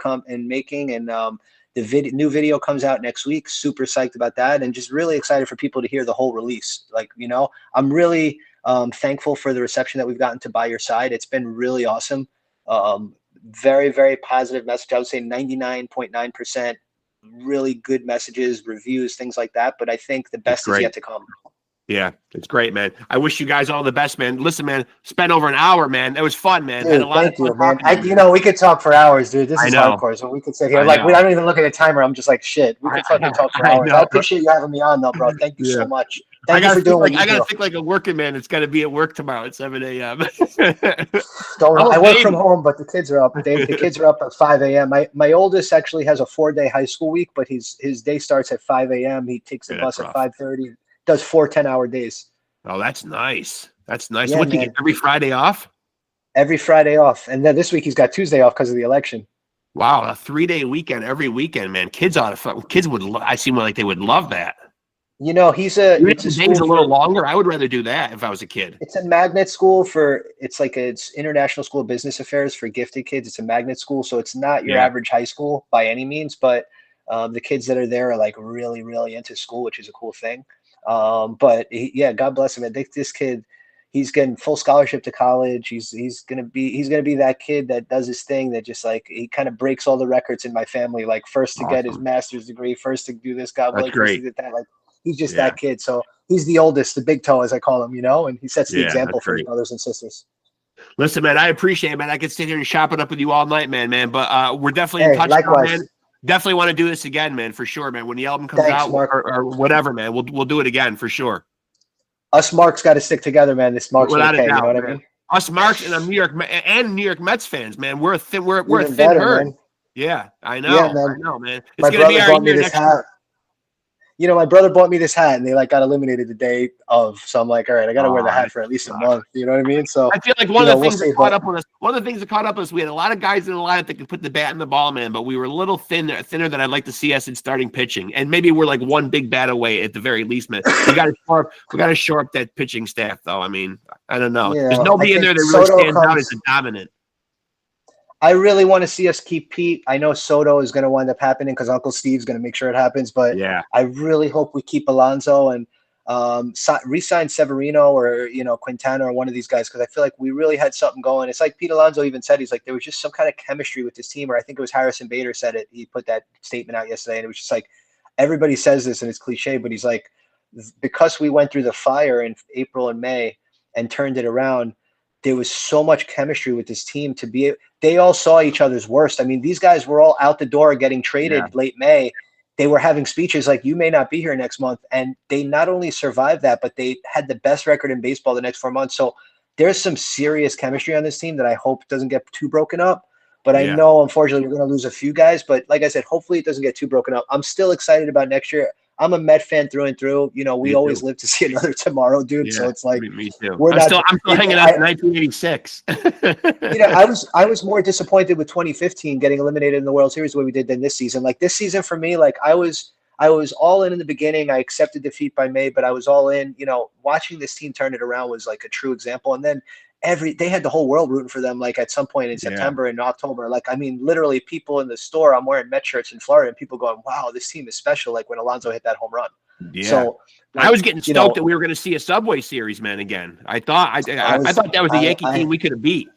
making. And the new video comes out next week. Super psyched about that, and just really excited for people to hear the whole release. Like, you know, I'm really thankful for the reception that we've gotten to By Your Side. It's been really awesome. Very, very positive message. I would say 99.9% really good messages, reviews, things like that. But I think the best is yet to come. Yeah, it's great, man. I wish you guys all the best, man. Listen, man, spent over an hour, man. It was fun, man. Dude, thank you, man. You know, we could talk for hours, dude. This is hardcore, so we could sit here. Like, I don't even look at a timer. I'm just like, shit. We could fucking talk for hours. I appreciate you having me on, though, bro. Thank you so much. Thank you for doing what you do. I got to think like a working man. It's got to be at work tomorrow at 7 a.m. I work from home, but the kids are up. The kids are up at 5 a.m. My oldest actually has a 4-day high school week, but his day starts at 5 a.m. He takes the bus at 5:30. Does 4 10-hour days. Oh, that's nice. That's nice. Yeah, what, do you get every Friday off? Every Friday off. And then this week he's got Tuesday off because of the election. Wow, a 3-day weekend every weekend, man. Kids would I seem like they would love that. You know, it's a The school day's a little for, longer. I would rather do that if I was a kid. it's a magnet school for, it's International School of Business Affairs for gifted kids. It's a magnet school, so it's not your Yeah. average high school by any means, but the kids that are there are like really, really into school, which is a cool thing. But yeah, God bless him. I think this kid, he's getting full scholarship to college. He's gonna be that kid that does his thing, that just like, he kind of breaks all the records in my family. Like first to get his Awesome. master's degree, first to do this, God That's willing, first to great. get that. Like he's just Yeah. that kid. So he's the oldest, the big toe, as I call him, and he sets the Yeah, example that's for his great. brothers and sisters. Listen, man, I appreciate it, man. I could sit here and shop it up with you all night, man. But we're definitely in Hey, touch now, likewise. man. Definitely want to do this again, man, for sure, man. When the album comes Thanks, out Mark. or whatever, man, we'll do it again for sure. Us Marks got to stick together, man. This Marks with a Without a K, you doubt, know what I man. mean? Us Marks and New York Mets fans, man. We're a thin Even thin better, herd. man. Yeah, I know. Yeah, man. I know, man. It's My gonna be brother our bought me year this next year. hat. My brother bought me this hat, and they like got eliminated the day of. So I'm like, all right, I got to wear the hat for at least a month. You know what I mean? So I feel like one of the things we'll that caught up on us. One of the things that caught up on us, we had a lot of guys in the lineup that could put the bat in the ball, man. But we were a little thinner than I'd like to see us in starting pitching. And maybe we're like one big bat away at the very least, man. We got to shore up that pitching staff, though. I mean, I don't know. There's nobody in there that really stands out as a dominant. I really want to see us keep Pete. I know Soto is going to wind up happening because Uncle Steve's going to make sure it happens. But yeah, I really hope we keep Alonso and re-sign Severino or Quintana or one of these guys, because I feel like we really had something going. It's like Pete Alonso even said, he's like, there was just some kind of chemistry with this team. Or I think it was Harrison Bader said it. He put that statement out yesterday, and it was just like, everybody says this and it's cliche, but he's like, because we went through the fire in April and May and turned it around, there was so much chemistry with this team to be. They all saw each other's worst. I mean, these guys were all out the door getting traded late May. They were having speeches like, you may not be here next month. And they not only survived that, but they had the best record in baseball the next 4 months. So there's some serious chemistry on this team that I hope doesn't get too broken up. But I know, unfortunately, we're going to lose a few guys. But like I said, hopefully it doesn't get too broken up. I'm still excited about next year. I'm a Met fan through and through. We always live to see another tomorrow, dude. Yeah, so it's like, me too. I'm still hanging out in 1986. I was more disappointed with 2015 getting eliminated in the World Series the way we did than this season. Like this season for me, like I was all in the beginning. I accepted defeat by May, but I was all in. Watching this team turn it around was like a true example. And then they had the whole world rooting for them. Like at some point in September and October, like, I mean, literally people in the store, I'm wearing Met shirts in Florida and people going, wow, this team is special. Like when Alonso hit that home run. Yeah. So like, I was getting stoked that we were going to see a Subway Series, man, again. I thought that was the Yankee team we could have beat.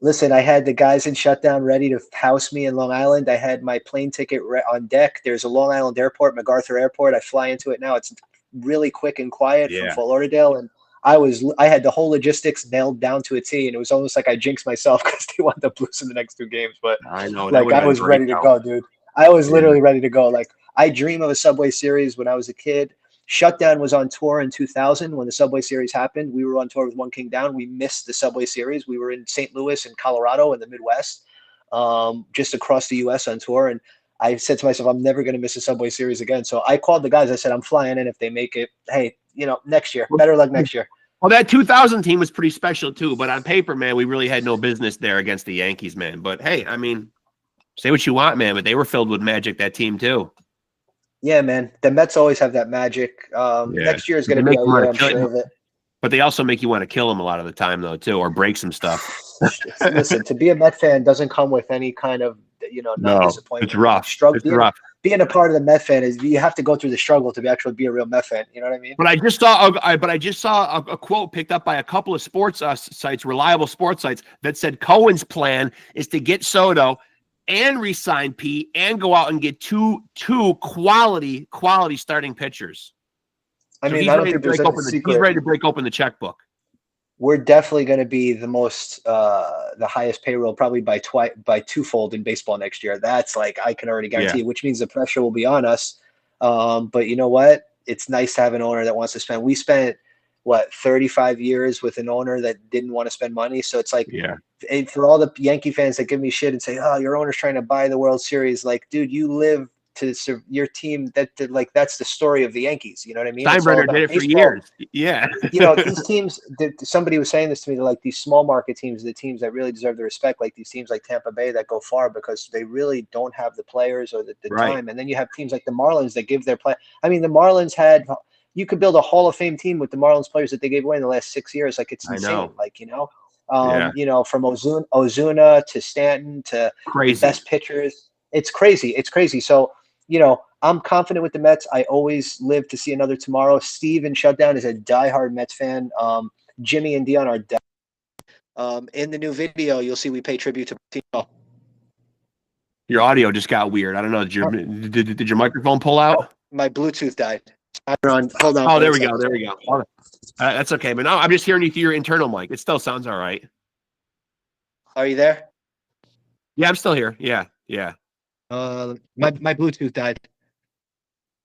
Listen, I had the guys in Shutdown ready to house me in Long Island. I had my plane ticket on deck. There's a Long Island airport, MacArthur Airport. I fly into it now. It's really quick and quiet from Fort Lauderdale. And I had the whole logistics nailed down to a T, and it was almost like I jinxed myself because they wound up losing the next 2 games. But I know, like I was ready to go, dude. I was literally ready to go. Like I dream of a Subway Series when I was a kid. Shutdown was on tour in 2000 when the Subway Series happened. We were on tour with One King Down. We missed the Subway Series. We were in St. Louis and Colorado in the Midwest, just across the U.S. on tour. And I said to myself, I'm never going to miss a Subway Series again. So I called the guys. I said, I'm flying in if they make it. Hey, next year, better luck next year. Well, that 2000 team was pretty special too. But on paper, man, we really had no business there against the Yankees, man. But hey, I mean, say what you want, man, but they were filled with magic, that team too. Yeah, man. The Mets always have that magic. Next year is going to be a year, I'm sure of it. But they also make you want to kill them a lot of the time, though, too, or break some stuff. Listen, to be a Met fan doesn't come with any kind of, disappointment. It's rough. It's rough. Being a part of the Met fan is you have to go through the struggle to actually be a real Met fan. You know what I mean? But I just saw a quote picked up by a couple of sports sites, reliable sports sites, that said Cohen's plan is to get Soto and re-sign Pete and go out and get two quality starting pitchers. I mean, I don't think there's a secret. He's ready to break open the checkbook. We're definitely going to be the highest payroll, probably by twofold in baseball next year. That's like, I can already guarantee, which means the pressure will be on us. But you know what? It's nice to have an owner that wants to spend. We spent 35 years with an owner that didn't want to spend money. So it's like, for all the Yankee fans that give me shit and say, oh, your owner's trying to buy the World Series. Like, dude, you live your team that like that's the story of the Yankees. You know what I mean? It's all Steinbrenner about did it for baseball. years. Yeah. You know, these teams, somebody was saying this to me, like these small market teams, the teams that really deserve the respect, like these teams like Tampa Bay that go far because they really don't have the players or the Right. time. And then you have teams like the Marlins that give their play. I mean, the Marlins you could build a Hall of Fame team with the Marlins players that they gave away in the last 6 years. Like it's insane. I know. Like, Yeah. you know, from Ozuna to Stanton to Crazy. the best pitchers. It's crazy. It's crazy. So, you know, I'm confident with the Mets. I always live to see another tomorrow. Steve in Shutdown is a diehard Mets fan. Jimmy and Dion are in the new video, you'll see we pay tribute to Tino. Your audio just got weird. I don't know. Did your microphone pull out? My Bluetooth died. Hold on. Oh, there we go. There we go. That's okay. But no, I'm just hearing you through your internal mic. It still sounds all right. Are you there? Yeah, I'm still here. Yeah. My Bluetooth died.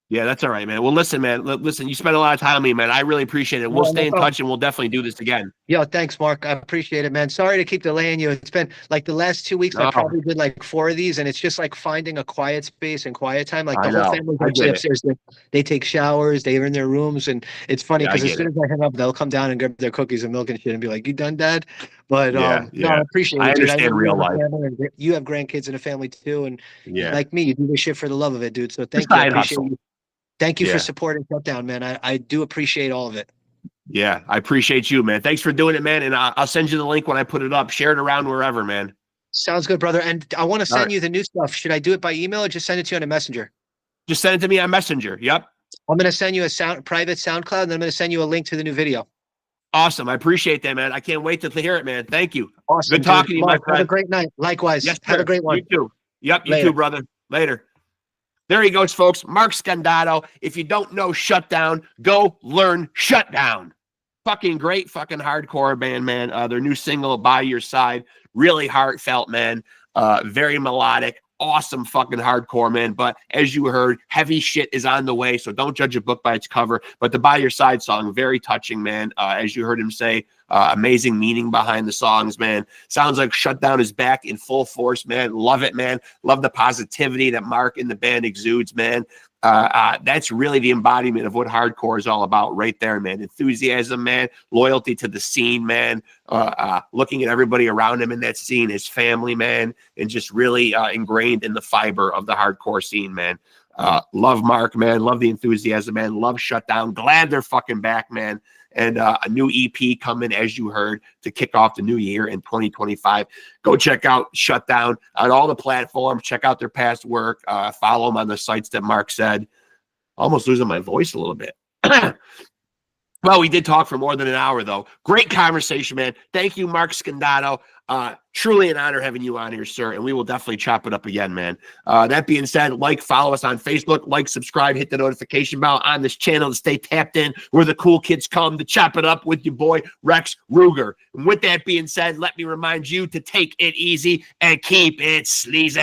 Yeah, that's all right, man. Well, listen, man. Listen, you spent a lot of time on me, man. I really appreciate it. We'll stay in touch, and we'll definitely do this again. Yo, thanks, Mark. I appreciate it, man. Sorry to keep delaying you. It's been like the last 2 weeks. I probably did like 4 of these, and it's just like finding a quiet space and quiet time. Like the whole family actually upstairs. They take showers. They're in their rooms, and it's funny because as soon as I hang up, they'll come down and grab their cookies and milk and shit, and be like, "You done, Dad?" But no, I appreciate it. I understand real life. You have grandkids and a family too, and like me, you do this shit for the love of it, dude. So thank you. I appreciate you. Thank you for supporting Shutdown, man. I do appreciate all of it. Yeah, I appreciate you, man. Thanks for doing it, man. And I'll send you the link when I put it up. Share it around wherever, man. Sounds good, brother. And I want to send you the new stuff. Should I do it by email or just send it to you on a messenger? Just send it to me on Messenger. Yep. I'm going to send you a private SoundCloud, and I'm going to send you a link to the new video. Awesome. I appreciate that, man. I can't wait to hear it, man. Thank you. Awesome. Good talking to you, my friend. Have a great night. Likewise. Yes, have a great one. You too. Yep. You too, brother. Later. There he goes, folks. Mark Scondotto. If you don't know Shutdown, go learn Shutdown. Fucking great fucking hardcore band, man. Their new single, By Your Side, really heartfelt, man. Very melodic. Awesome fucking hardcore, man. But as you heard, heavy shit is on the way, so don't judge a book by its cover. But the By Your Side song, very touching, man. As you heard him say, amazing meaning behind the songs, man. Sounds like Shutdown is back in full force, man. Love it, man. Love the positivity that Mark and the band exudes, man. That's really the embodiment of what hardcore is all about right there, man. Enthusiasm, man. Loyalty to the scene, man. Looking at everybody around him in that scene, his family, man, and just really ingrained in the fiber of the hardcore scene, man. Love Mark, man. Love the enthusiasm, man. Love Shutdown. Glad they're fucking back, man. And a new EP coming, as you heard, to kick off the new year in 2025. Go check out Shutdown on all the platforms. Check out their past work. Follow them on the sites that Mark said. Almost losing my voice a little bit. Well, we did talk for more than an hour, though. Great conversation, man. Thank you, Mark Scondotto. Truly an honor having you on here, sir, and we will definitely chop it up again, man. That being said, follow us on Facebook, subscribe, hit the notification bell on this channel to stay tapped in where the cool kids come to chop it up with your boy, Rexx Ruger. And with that being said, let me remind you to take it easy and keep it sleazy.